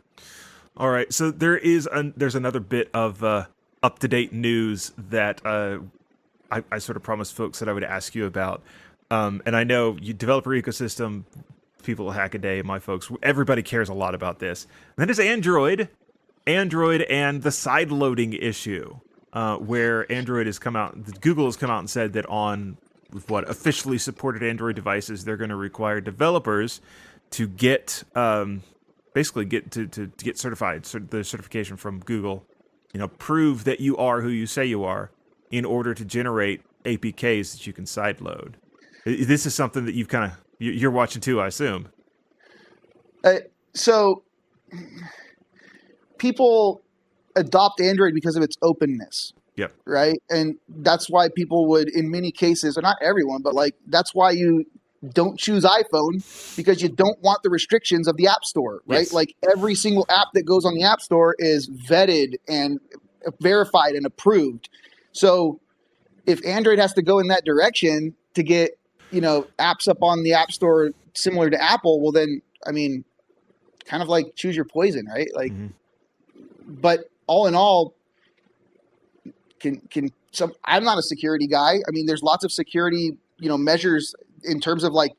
All right. So there's another bit of up-to-date news that I sort of promised folks that I would ask you about. And I know you developer ecosystem, people at Hackaday, my folks, everybody cares a lot about this. And that is Android and the side loading issue, where Android has come out, Google has come out and said that on officially supported Android devices, they're going to require developers to get basically get certified, the certification from Google, prove that you are who you say you are in order to generate APKs that you can sideload. This is something that you're watching too, I assume. So people adopt Android because of its openness. Yep. Right. And that's why people would, in many cases, or not everyone, but like, that's why you don't choose iPhone, because you don't want the restrictions of the App Store, right? Yes. Like every single app that goes on the App Store is vetted and verified and approved. So if Android has to go in that direction to get, apps up on the App Store similar to Apple, well then, I mean, kind of like choose your poison, right? Like, but all in all, I'm not a security guy. I mean, there's lots of security, measures in terms of like,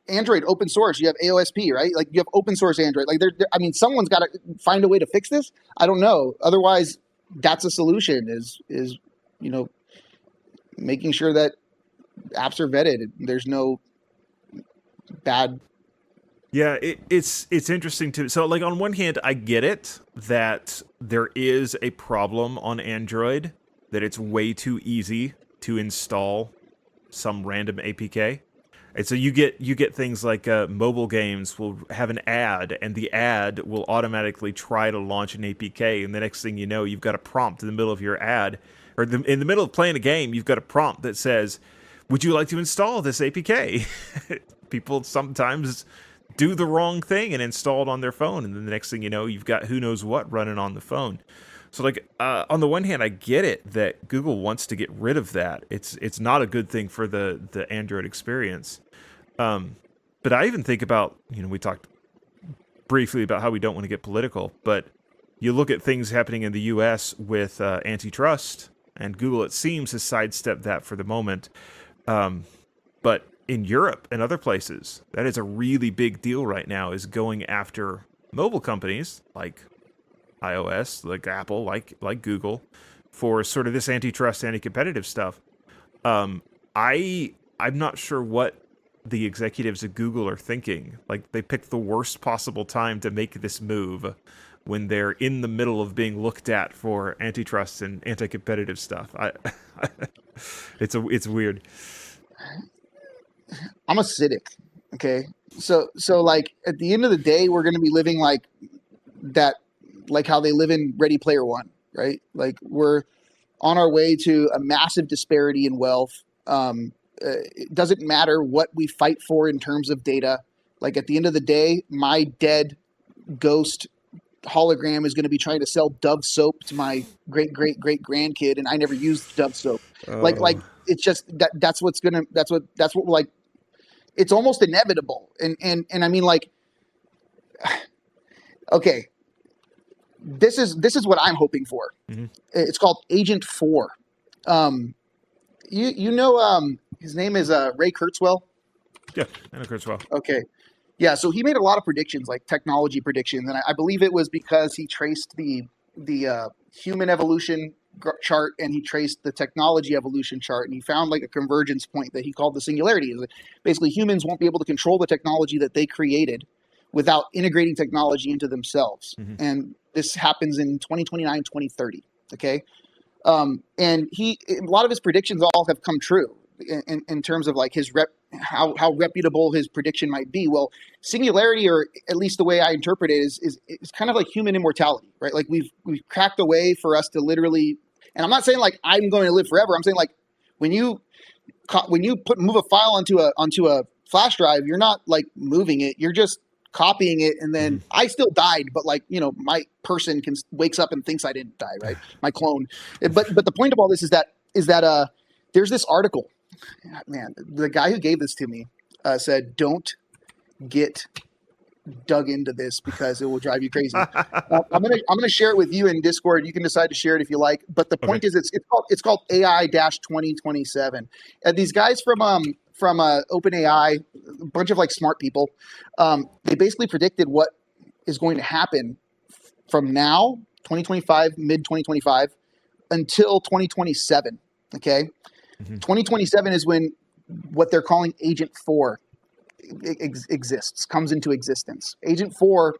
Android open source. You have AOSP, right? Like you have open source Android. Like someone's got to find a way to fix this. I don't know. Otherwise, that's a solution. Is making sure that apps are vetted. There's no bad Yeah, it's interesting too. So, like, on one hand, I get it that there is a problem on Android, that it's way too easy to install some random APK. And so you get things like mobile games will have an ad, and the ad will automatically try to launch an APK, and the next thing you know, you've got a prompt in the middle of your ad, or in the middle of playing a game, you've got a prompt that says, "Would you like to install this APK?" People sometimes do the wrong thing and install it on their phone, and then the next thing you know, you've got who knows what running on the phone. So, like, on the one hand, I get it that Google wants to get rid of that. It's not a good thing for the Android experience. But I even think about, we talked briefly about how we don't want to get political, but you look at things happening in the U.S. with antitrust, and Google, it seems, has sidestepped that for the moment. But in Europe and other places, that is a really big deal right now, is going after mobile companies like iOS, like Apple, like Google, for sort of this antitrust, anti-competitive stuff. I'm not sure what the executives at Google are thinking. Like, they picked the worst possible time to make this move when they're in the middle of being looked at for antitrust and anti-competitive stuff. It's weird. I'm a cynic. Okay. So like at the end of the day, we're going to be living like that, like how they live in Ready Player One, right? Like, we're on our way to a massive disparity in wealth. It doesn't matter what we fight for in terms of data. Like, at the end of the day, my dead ghost hologram is going to be trying to sell Dove soap to my great grandkid, and I never used Dove soap. Like it's just that's what like, it's almost inevitable. And I mean, like, okay, this is what I'm hoping for. Mm-hmm. It's called Agent 4. His name is Ray Kurzweil. Yeah, I know Kurzweil. Okay. Yeah, so he made a lot of predictions, like technology predictions, and I believe it was because he traced the human evolution chart, and he traced the technology evolution chart, and he found like a convergence point that he called the singularity. Basically, humans won't be able to control the technology that they created without integrating technology into themselves. Mm-hmm. And this happens in 2029, 2030. Okay. And a lot of his predictions all have come true in terms of like his how reputable his prediction might be. Well, singularity, or at least the way I interpret it, is kind of like human immortality, right? Like, we've cracked a way for us to literally, and I'm not saying like I'm going to live forever. I'm saying like when you move a file onto a flash drive, you're not like moving it, you're just copying it, and then I still died, but like, my person wakes up and thinks I didn't die, right? My clone. But the point of all this is that there's this article, man, the guy who gave this to me said, don't get dug into this because it will drive you crazy. I'm gonna share it with you in Discord. You can decide to share it if you like. But the point is, it's called AI-2027. And these guys from OpenAI, a bunch of like smart people, they basically predicted what is going to happen from now, 2025, mid 2025, until 2027. Okay, 2027 is when what they're calling Agent 4 comes into existence. Agent 4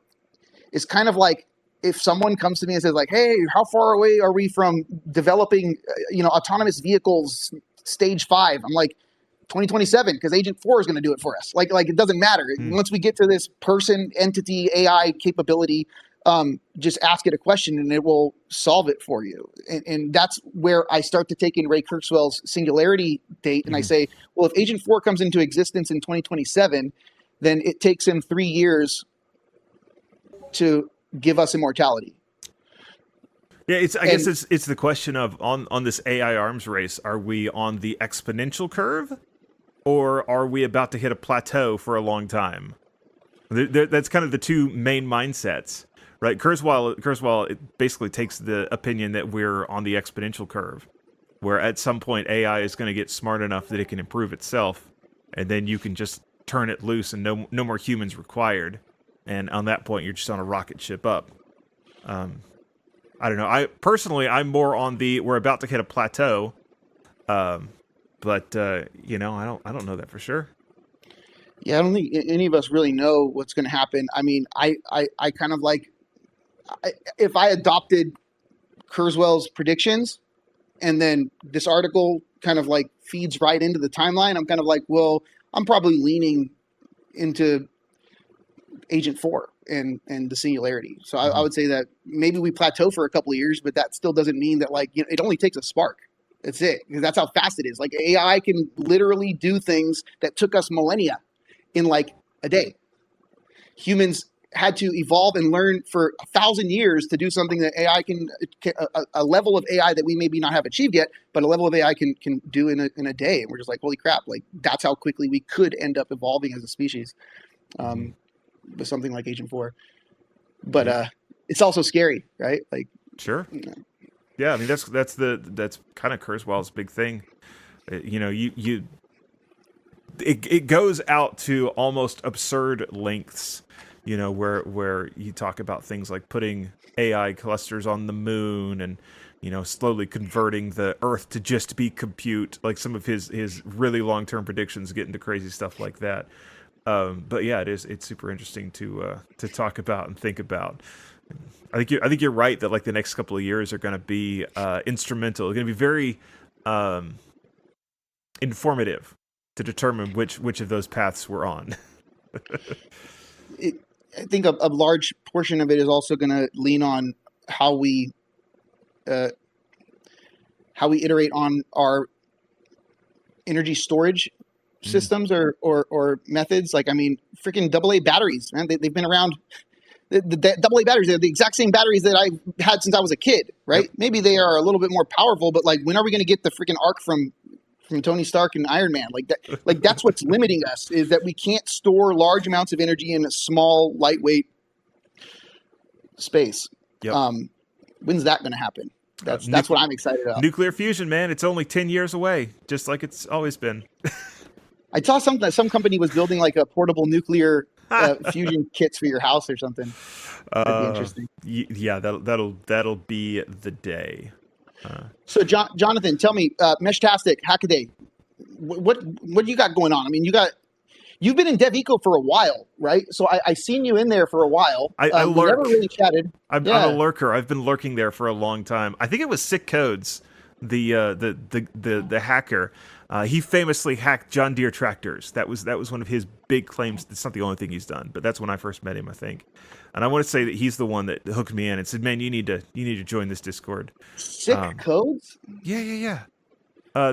is kind of like if someone comes to me and says like, hey, how far away are we from developing autonomous vehicles stage 5? I'm like, 2027, because Agent 4 is going to do it for us. Like it doesn't matter. Once we get to this person, entity, AI capability, just ask it a question and it will solve it for you. And that's where I start to take in Ray Kurzweil's singularity date. And I say, well, if Agent 4 comes into existence in 2027, then it takes him 3 years to give us immortality. Yeah, I guess it's the question of on this AI arms race, are we on the exponential curve, or are we about to hit a plateau for a long time? That's kind of the two main mindsets, right? Kurzweil it basically takes the opinion that we're on the exponential curve, where at some point AI is going to get smart enough that it can improve itself, and then you can just turn it loose and no more humans required. And on that point, you're just on a rocket ship up. I don't know. I'm more on the we're about to hit a plateau, but I don't know that for sure. Yeah, I don't think any of us really know what's going to happen. I mean, I kind of like, if I adopted Kurzweil's predictions and then this article kind of like feeds right into the timeline, I'm kind of like, well, I'm probably leaning into Agent 4 and the singularity. So I Hmm. would say that maybe we plateau for a couple of years, but that still doesn't mean that, like, it only takes a spark. That's it. Because that's how fast it is. Like, AI can literally do things that took us millennia in like a day. Humans had to evolve and learn for 1,000 years to do something that AI a level of AI that we maybe not have achieved yet, but a level of AI can do in a day. And we're just like, holy crap! Like, that's how quickly we could end up evolving as a species, Hmm. with something like Agent 4. But Yeah, it's also scary, right? Like, sure. you know, Yeah, I mean that's kind of Kurzweil's big thing. You know, it goes out to almost absurd lengths. You know, where you talk about things like putting AI clusters on the moon and slowly converting the Earth to just be compute. Like some of his really long term predictions get into crazy stuff like that. But yeah, it's super interesting to talk about and think about. I think you're right that like the next couple of years are going to be instrumental. They're going to be very um, informative to determine which of those paths we're on. it, I think a large portion of it is also going to lean on how we uh, how we iterate on our energy storage Mm. systems or methods. Like, I mean, freaking AA batteries, man. They've been around. The AA batteries, they're the exact same batteries that I've had since I was a kid, Yep. right? Maybe they are a little bit more powerful, but like, when are we going to get the freaking arc from Tony Stark and Iron Man? Like that, like that's what's limiting us, is that we can't store large amounts of energy in a small, lightweight space. Yep. Um, when's that going to happen? That's what Nuclear I'm excited about. nuclear fusion, man. It's only 10 years away, just like it's always been. I saw some company was building like a portable nuclear fusion kits for your house or something. That'd be interesting. Yeah, that'll be the day. So, Jonathan, tell me, Meshtastic, Hackaday, what do you got going on? I mean, you've been in DevEco for a while, right? So I seen you in there for a while. I We never lurk. really chatted. I'm a Yeah. lurker. I've been lurking there for a long time. I think it was Sick Codes, the hacker. He famously hacked John Deere tractors. That was one of his big claims. It's not the only thing he's done, but that's when I first met him, I think. And I want to say that he's the one that hooked me in and said, "Man, you need to join this Discord." Sick Um, codes. yeah, yeah, yeah.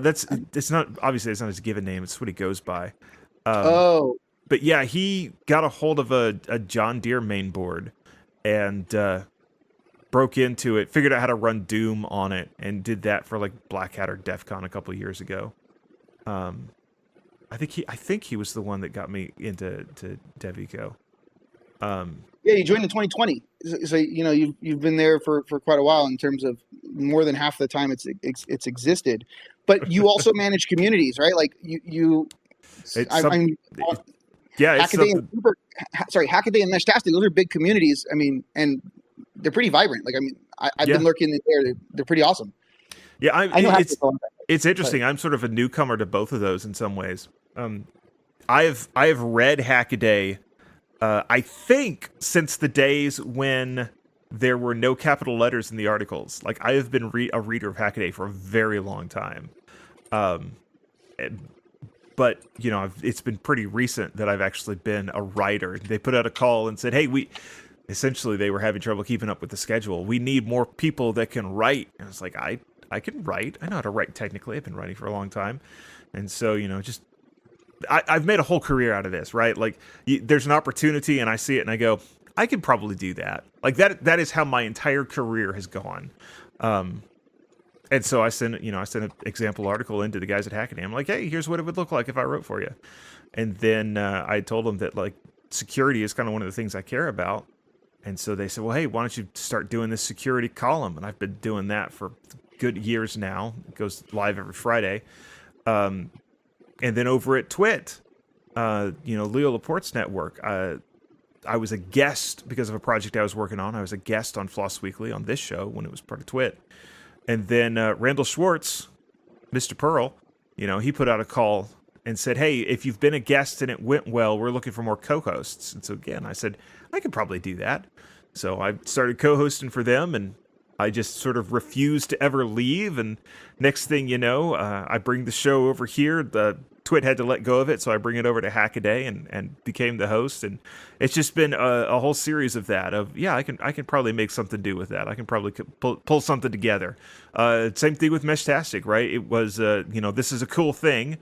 It's not obviously it's not his given name. It's what he goes by. Um, Oh, but yeah, he got a hold of a John Deere mainboard and broke into it, figured out how to run Doom on it, and did that for like Black Hat or DEF CON a couple of years ago. Um, I think he was the one that got me into DevEco. Um, yeah, you joined in 2020. So you've been there for quite a while, in terms of more than half the time it's existed. But you also manage communities, right? Like it's I some, mean, it, yeah, it's Hackaday something. Hackaday and Meshtastic, those are big communities. I mean, and they're pretty vibrant. Like, I mean, I've been Yeah, lurking in there. They're pretty awesome. yeah. I know Hackaday, It's but interesting. I'm sort of a newcomer to both of those in some ways. I have read Hackaday. I think since the days when there were no capital letters in the articles. Like I have been a reader of Hackaday for a very long time. Um, but it's been pretty recent that I've actually been a writer. They put out a call and said, "Hey, essentially they were having trouble keeping up with the schedule. We need more people that can write." And it's like I can write. I know how to write technically. I've been writing for a long time, and so just I've made a whole career out of this, right? Like there's an opportunity, and I see it, and I go, I could probably do that. Like that is how my entire career has gone. And so I sent an example article into the guys at Hackaday. I'm like, hey, here's what it would look like if I wrote for you. And then I told them that like security is kind of one of the things I care about. And so they said, well, hey, why don't you start doing this security column? And I've been doing that for good years now. It goes live every Friday. And then over at Twit, Leo Laporte's network, I was a guest because of a project I was working on. I was a guest on Floss Weekly on this show when it was part of Twit. And then Randall Schwartz, Mr. Pearl, he put out a call and said, hey, if you've been a guest and it went well, we're looking for more co-hosts. And so again, I said, I could probably do that. So I started co-hosting for them, and I just sort of refused to ever leave. And next thing you know, I bring the show over here. The Twit had to let go of it, so I bring it over to Hackaday and became the host. And it's just been a whole series of that. I can probably make something do with that. I can probably pull something together. Same thing with Meshtastic, right? It was this is a cool thing,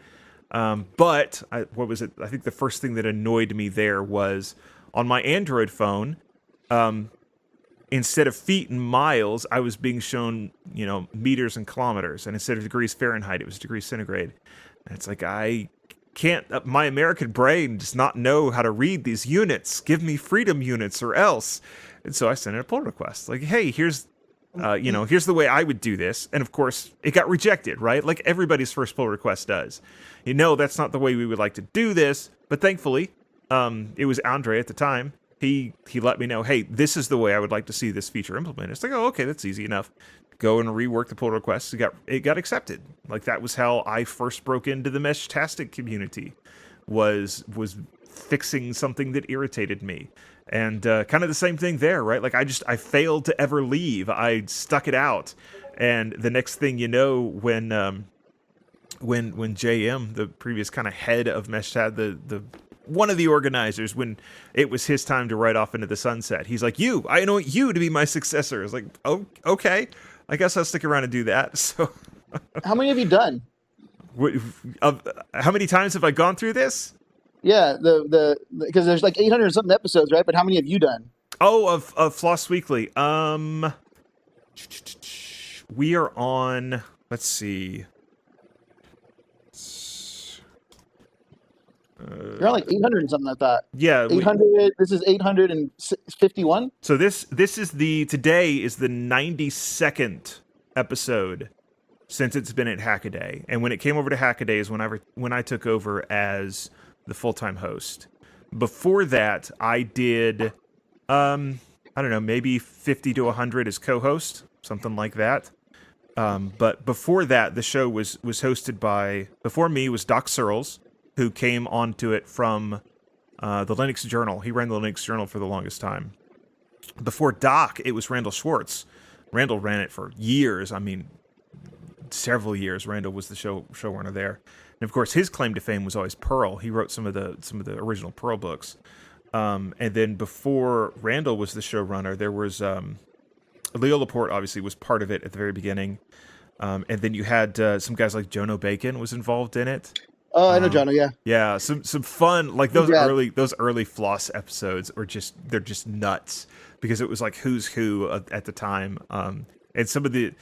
but what was it? I think the first thing that annoyed me there was on my Android phone. Instead of feet and miles, I was being shown, meters and kilometers. And instead of degrees Fahrenheit, it was degrees centigrade. And it's like, I can't, my American brain does not know how to read these units. Give me freedom units or else. And so I sent in a pull request. Like, hey, here's the way I would do this. And of course, it got rejected, right? Like everybody's first pull request does. That's not the way we would like to do this. But thankfully, it was Andre at the time. He let me know, hey, this is the way I would like to see this feature implemented. It's like, oh, okay, that's easy enough. Go and rework the pull request. It got accepted. Like that was how I first broke into the Meshtastic community, was fixing something that irritated me. And kind of the same thing there, right? Like I failed to ever leave. I stuck it out. And the next thing you know, when JM, the previous kind of head of Meshtastic, the one of the organizers, when it was his time to ride off into the sunset, he's like, I anoint you to be my successor. I was like, oh, okay, I guess I'll stick around and do that. So how many have you done? How many times have I gone through this? Yeah, because there's like 800 and something episodes, right? But how many have you done? Oh, of Floss Weekly. We are on, let's see. You're on like 800 and something like that. Yeah. 800, this is 851? So this is today is the 92nd episode since it's been at Hackaday. And when it came over to Hackaday is when I took over as the full-time host. Before that, I did, I don't know, maybe 50 to 100 as co-host, something like that. But before that, the show was hosted by, before me was Doc Searles, who came onto it from the Linux Journal. He ran the Linux Journal for the longest time. Before Doc, it was Randall Schwartz. Randall ran it for years. I mean, several years. Randall was the showrunner there. And of course, his claim to fame was always Perl. He wrote some of the original Perl books. And then before Randall was the showrunner, there was Leo Laporte. Obviously, was part of it at the very beginning. And then you had some guys like Jono Bacon was involved in it. Oh, I know Jono, yeah. Yeah, some fun, like those early Floss episodes they're just nuts, because it was like who's who at the time. And some of the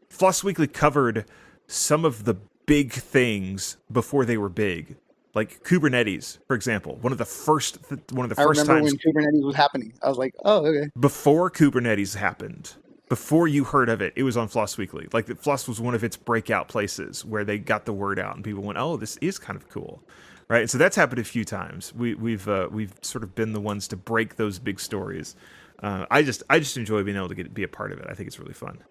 Floss Weekly covered some of the big things before they were big. Like Kubernetes, for example, one of the first times. I remember when Kubernetes was happening. I was like, oh, okay. Before Kubernetes happened, before you heard of it, it was on Floss Weekly. Like, Floss was one of its breakout places where they got the word out and people went, oh, this is kind of cool, right? And so that's happened a few times. We've sort of been the ones to break those big stories. I just enjoy being able to be a part of it. I think it's really fun.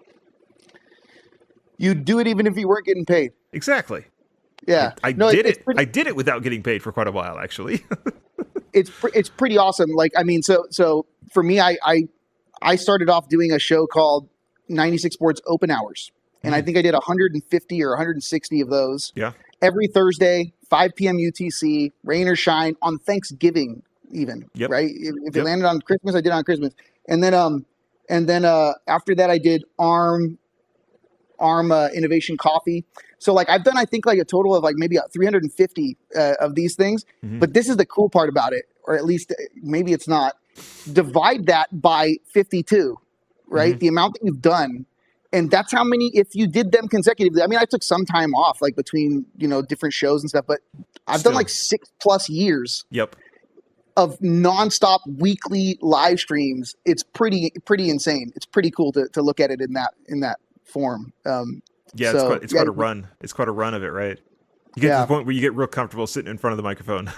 You'd do it even if you weren't getting paid. Exactly. Yeah. I did it without getting paid for quite a while, actually. It's pretty awesome. Like, I mean, so for me, I started off doing a show called 96 Sports Open Hours. And I think I did 150 or 160 of those. Yeah. Every Thursday, 5 p.m. UTC, rain or shine, on Thanksgiving even. Yep. Right? If it landed on Christmas, I did it on Christmas. And then after that, I did ARM Innovation Coffee. So like I've done, I think, like a total of like maybe 350 of these things. Mm-hmm. But this is the cool part about it, or at least maybe it's not. Divide that by 52, right? Mm-hmm. The amount that you've done. And that's how many, if you did them consecutively. I mean, I took some time off, like between, different shows and stuff, but I've done like 6+ years of nonstop weekly live streams. It's pretty insane. It's pretty cool to look at it in that form. It's quite a run. It's quite a run of it, right? You get to the point where you get real comfortable sitting in front of the microphone.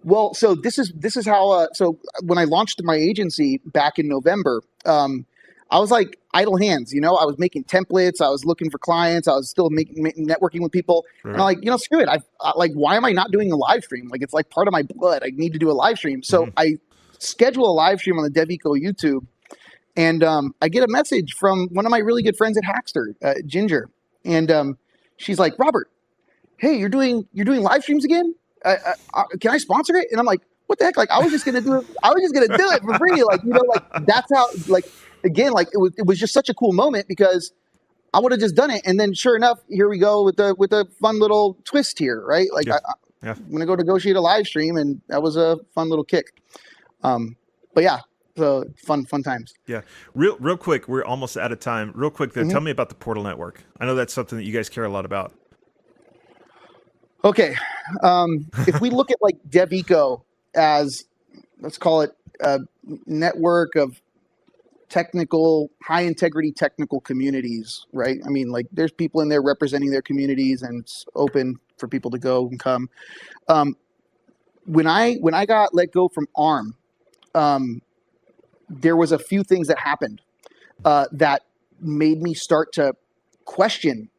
Well, so this is how. So when I launched my agency back in November, I was like idle hands, you know, I was making templates. I was looking for clients. I was still networking with people. Right. And I'm like, you know, screw it. Like, why am I not doing a live stream? Like, it's like part of my blood. I need to do a live stream. So I schedule a live stream on the DevEco YouTube. And I get a message from one of my really good friends at Hackster, Ginger. And she's like, Robert, hey, you're doing live streams again? Can I sponsor it? And I'm like, what the heck? Like, I was just gonna do it for free. Like, you know, like that's how, like, again, like it was just such a cool moment because I would have just done it. And then sure enough, here we go with the fun little twist here, right? Like I'm gonna go negotiate a live stream, and that was a fun little kick. But yeah, so fun times. Yeah. Real quick, we're almost out of time. Real quick though, tell me about the Portal Network. I know that's something that you guys care a lot about. Okay. If we look at like DevEco as, let's call it a network of high integrity technical communities, right? I mean, like there's people in there representing their communities, and it's open for people to go and come. When I got let go from ARM, there was a few things that happened that made me start to question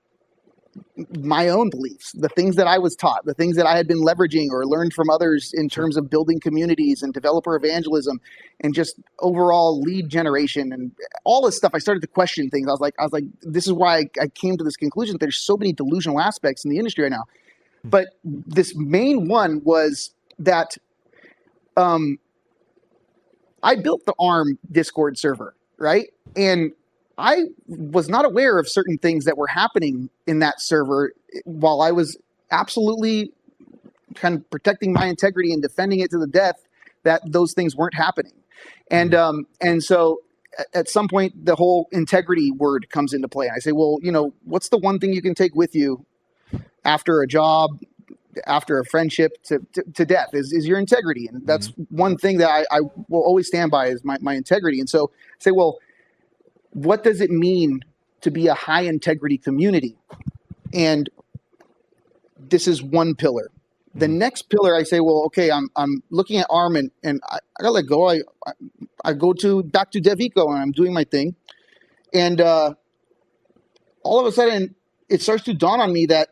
my own beliefs, the things that I was taught, the things that I had been leveraging or learned from others in terms of building communities and developer evangelism and just overall lead generation and all this stuff. I started to question things. I was like, this is why I came to this conclusion that there's so many delusional aspects in the industry right now. But this main one was that I built the ARM Discord server, right? And I was not aware of certain things that were happening in that server while I was absolutely kind of protecting my integrity and defending it to the death, that those things weren't happening. And so at some point, the whole integrity word comes into play. I say, well, you know, what's the one thing you can take with you after a job, after a friendship to death is your integrity. And that's one thing that I will always stand by is my integrity. And so I say, well, what does it mean to be a high integrity community? And this is one pillar. The next pillar, I say, well, okay, I'm looking at ARM and I gotta let go. I go back to DevEco and I'm doing my thing. And all of a sudden it starts to dawn on me that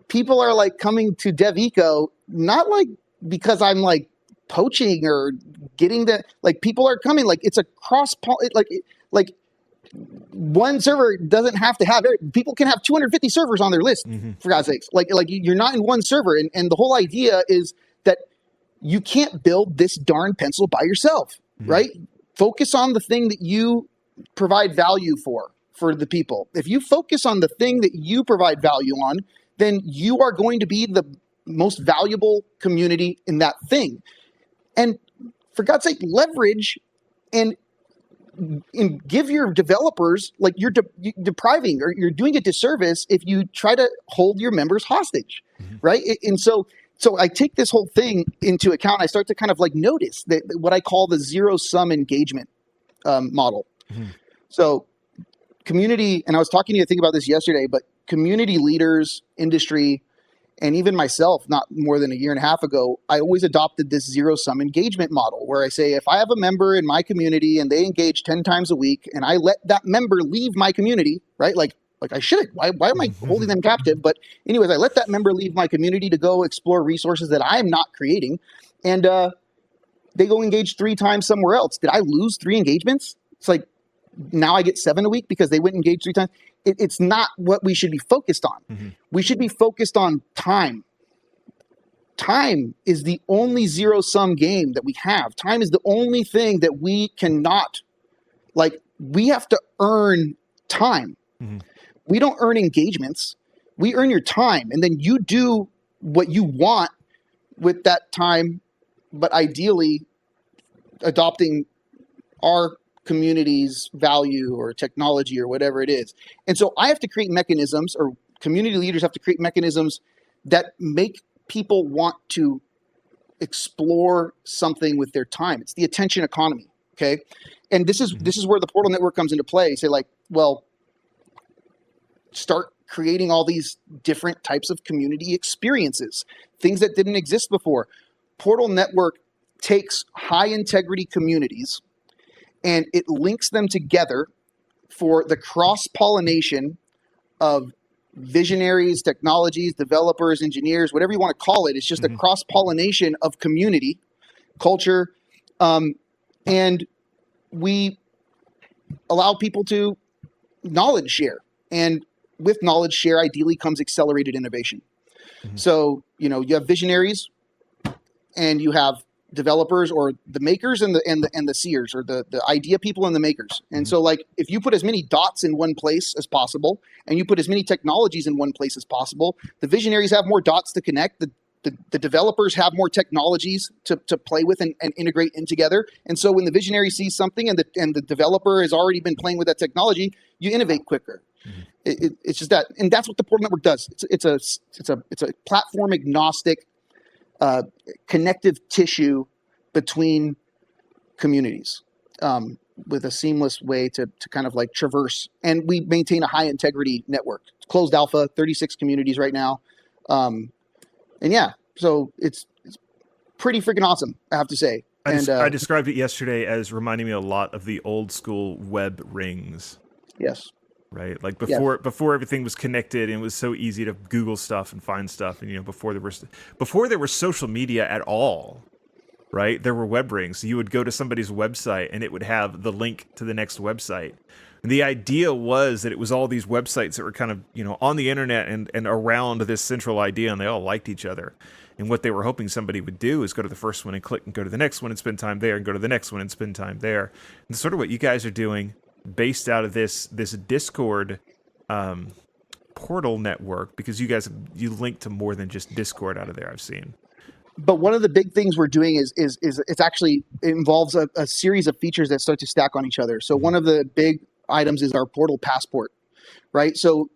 people are like coming to DevEco, not like because I'm like poaching or getting the, like people are coming, like it's a like one server doesn't have to have it. People can have 250 servers on their list, for God's sakes. Like you're not in one server. And the whole idea is that you can't build this darn pencil by yourself, right? Focus on the thing that you provide value for the people. If you focus on the thing that you provide value on, then you are going to be the most valuable community in that thing. And for God's sake, leverage and give your developers, like you're depriving or you're doing a disservice if you try to hold your members hostage, right? And so I take this whole thing into account. I start to kind of like notice that what I call the zero-sum engagement model. So community, and I was talking to you, I think about this yesterday, but community leaders, industry, and even myself, not more than a year and a half ago, I always adopted this zero-sum engagement model where I say, if I have a member in my community and they engage 10 times a week and I let that member leave my community, right? Like I should. Why am I holding them captive? But anyways, I let that member leave my community to go explore resources that I am not creating. And they go engage 3 times somewhere else. Did I lose 3 engagements? It's like, now I get 7 a week because they went engage 3 times. It's not what we should be focused on. We should be focused on time. Time is the only zero-sum game that we have. Time is the only thing that we cannot, like, we have to earn time. We don't earn engagements. We earn your time. And then you do what you want with that time, but ideally adopting our community's value or technology or whatever it is. And so I have to create mechanisms, or community leaders have to create mechanisms that make people want to explore something with their time. It's the attention economy. Okay. And this is where the Portal Network comes into play. Say like, well, start creating all these different types of community experiences, things that didn't exist before. Portal Network takes high integrity communities and it links them together for the cross-pollination of visionaries, technologies, developers, engineers, whatever you want to call it. It's just a cross-pollination of community, culture, and we allow people to knowledge share. And with knowledge share, ideally comes accelerated innovation. So, you have visionaries, and you have developers, or the makers and the seers, or the idea people and the makers. And so, like, if you put as many dots in one place as possible, and you put as many technologies in one place as possible, the visionaries have more dots to connect. The developers have more technologies to play with and integrate in together. And so when the visionary sees something and the developer has already been playing with that technology, you innovate quicker. It's just that, and that's what the Portal Network does. It's a platform agnostic, connective tissue between communities, with a seamless way to kind of like traverse. And we maintain a high integrity network. It's closed alpha, 36 communities right now. And yeah, so it's pretty freaking awesome, I have to say. I described it yesterday as reminding me a lot of the old school web rings. Yes. Right, like before everything was connected, and it was so easy to Google stuff and find stuff, and before there was social media at all, right? There were web rings. You would go to somebody's website, and it would have the link to the next website. And the idea was that it was all these websites that were kind of on the internet and around this central idea, and they all liked each other. And what they were hoping somebody would do is go to the first one and click, and go to the next one and spend time there, and go to the next one and spend time there. And sort of what you guys are doing, based out of this Discord portal network, because you link to more than just Discord out of there, I've seen. But one of the big things we're doing is it's actually, it involves a series of features that start to stack on each other. So one of the big items is our portal passport, right? So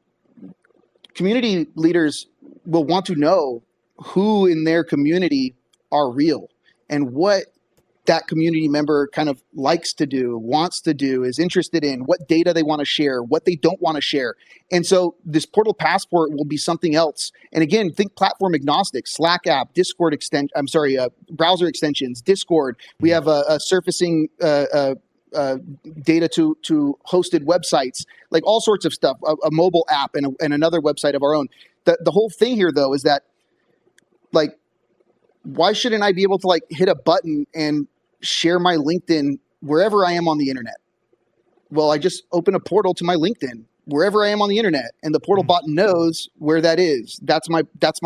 community leaders will want to know who in their community are real, and what that community member kind of likes to do, wants to do, is interested in, what data they want to share, what they don't want to share. And so this portal passport will be something else. And again, think platform agnostic, Slack app, Discord browser extensions, Discord. We have a surfacing data to hosted websites, like all sorts of stuff, a mobile app and another website of our own. The whole thing here, though, is that, like, why shouldn't I be able to like hit a button and share my LinkedIn wherever I am on the internet? Well, I just open a portal to my LinkedIn wherever I am on the internet, and the portal bot knows where that is. That's my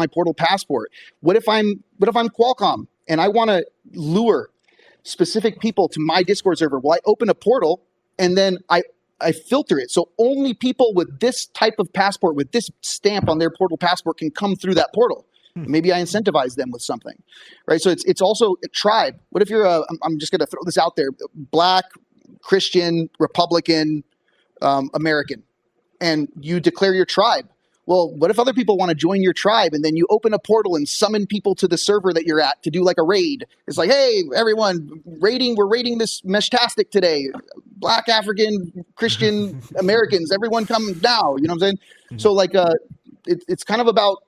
portal passport. What if I'm Qualcomm and I want to lure specific people to my Discord server? Well, I open a portal and then I filter it. So only people with this type of passport, with this stamp on their portal passport, can come through that portal. Maybe I incentivize them with something, right? So it's also a tribe. What if you're I'm just going to throw this out there, Black, Christian, Republican, American, and you declare your tribe? Well, what if other people want to join your tribe, and then you open a portal and summon people to the server that you're at to do like a raid? It's like, hey, everyone, we're raiding this Meshtastic today. Black, African, Christian, Americans, everyone come now. You know what I'm saying? So like, it's kind of about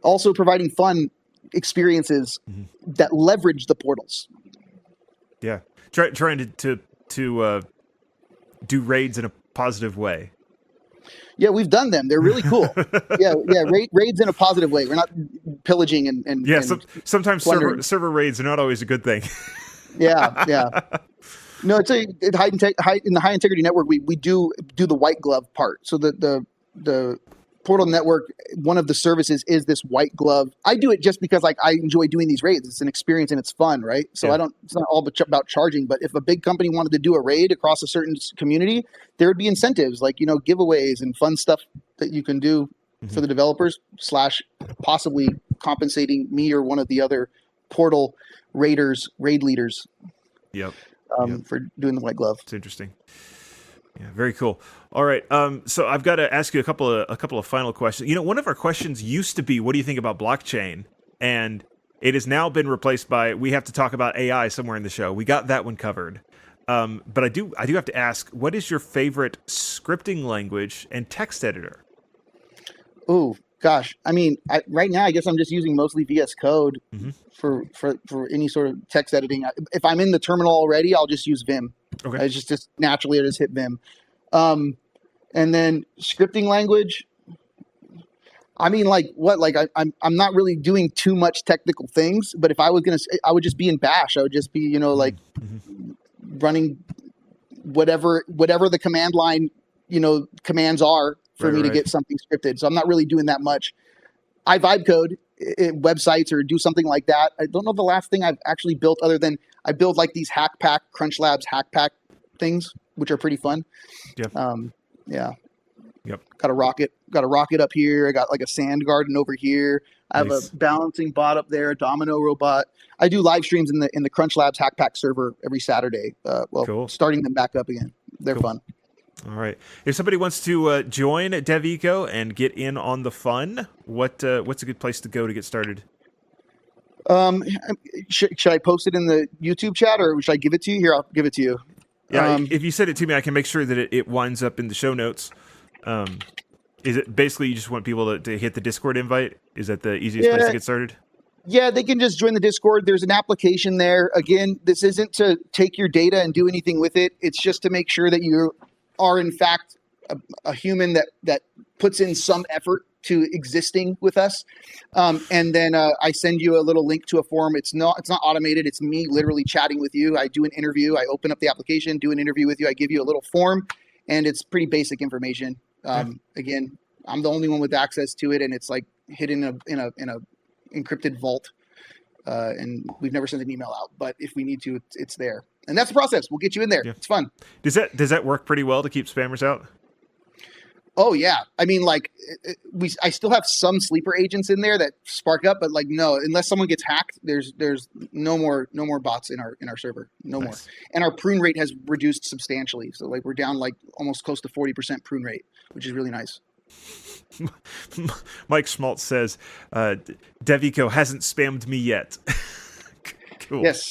also providing fun experiences that leverage the portals. Yeah, trying to do raids in a positive way. Yeah, we've done them. They're really cool. yeah, raids in a positive way. We're not pillaging and yeah. and Sometimes plundering. server raids are not always a good thing. yeah. No, in the high integrity network, we do the white glove part. So the portal network, one of the services is this white glove. I do it just because like I enjoy doing these raids. It's an experience and it's fun, right? So Yeah. it's not all about charging, but if a big company wanted to do a raid across a certain community, there would be incentives like, giveaways and fun stuff that you can do for the developers / possibly compensating me or one of the other portal raid leaders Yep. for doing the white glove. It's interesting. Yeah, very cool. All right, so I've got to ask you a couple of final questions. One of our questions used to be, what do you think about blockchain? And it has now been replaced by, we have to talk about AI somewhere in the show. We got that one covered. But I do have to ask, what is your favorite scripting language and text editor? Oh Gosh, I mean, right now, I guess I'm just using mostly VS Code Mm-hmm. for any sort of text editing. If I'm in the terminal already, I'll just use Vim. Okay. I just naturally I just hit Vim. And then scripting language. I mean, like what? Like I'm not really doing too much technical things. But if I was gonna, I would just be in Bash. I would just be, like running whatever the command line, commands are for me to get something scripted. So I'm not really doing that much. I vibe code websites or do something like that. I don't know the last thing I've actually built other than I build like these Hackpack, Crunch Labs Hackpack things, which are pretty fun. Yeah. Yeah. Yep. Got a rocket up here. I got like a sand garden over here. I have Nice. a balancing bot up there, a domino robot. I do live streams in the Crunch Labs Hackpack server every Saturday. Cool. Starting them back up again. They're fun. All right. If somebody wants to join DevEco and get in on the fun, what's a good place to go to get started? Should I post it in the YouTube chat or should I give it to you? Here, I'll give it to you. Yeah, if you send it to me, I can make sure that it winds up in the show notes. Is it basically you just want people to hit the Discord invite? Is that the easiest place to get started? Yeah, they can just join the Discord. There's an application there. Again, this isn't to take your data and do anything with it. It's just to make sure that you are in fact a human that puts in some effort to existing with us. And then I send you a little link to a form. It's not automated. It's me literally chatting with you. I do an interview. I open up the application, do an interview with you. I give you a little form, and it's pretty basic information. Again, I'm the only one with access to it, and it's like hidden in a encrypted vault. And we've never sent an email out, but if we need to, it's there. And that's the process. We'll get you in there. Yeah. It's fun. Does that work pretty well to keep spammers out? Oh yeah. I mean, like I still have some sleeper agents in there that spark up, but like, no, unless someone gets hacked, there's no more bots in our server. No more. And our prune rate has reduced substantially. So like we're down like almost close to 40% prune rate, which is really nice. Mike Schmaltz says, DevEco hasn't spammed me yet. Cool. Yes.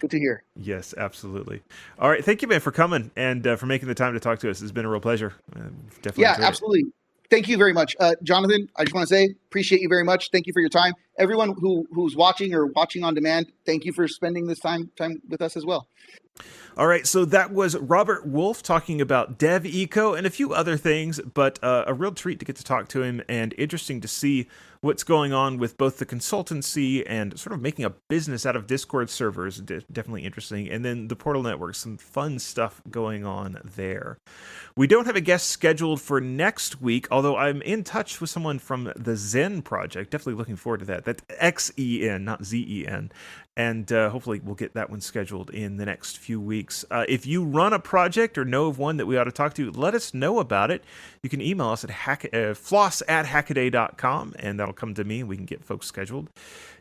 Good to hear. Yes, absolutely. All right. Thank you, man, for coming and for making the time to talk to us. It's been a real pleasure. Definitely. Yeah, absolutely. Thank you very much. Jonathan, I just want to say, appreciate you very much. Thank you for your time. Everyone who's watching or watching on demand, thank you for spending this time with us as well. All right, so that was Robert Wolff talking about DevEco and a few other things, but a real treat to get to talk to him and interesting to see what's going on with both the consultancy and sort of making a business out of Discord servers. Definitely interesting. And then the Portal Network, some fun stuff going on there. We don't have a guest scheduled for next week, although I'm in touch with someone from the Zen project. Definitely looking forward to that. That's XEN, not ZEN. And hopefully we'll get that one scheduled in the next few weeks. If you run a project or know of one that we ought to talk to, let us know about it. You can email us at floss@hackaday.com, and that'll come to me, and we can get folks scheduled.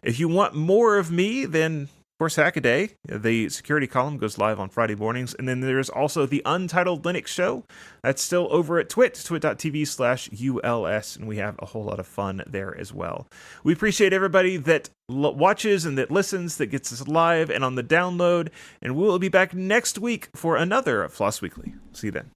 If you want more of me, then, of course, Hackaday, the security column, goes live on Friday mornings. And then there's also the Untitled Linux Show. That's still over at twit.tv/ULS, and we have a whole lot of fun there as well. We appreciate everybody that watches and that listens, that gets us live and on the download. And we'll be back next week for another Floss Weekly. See you then.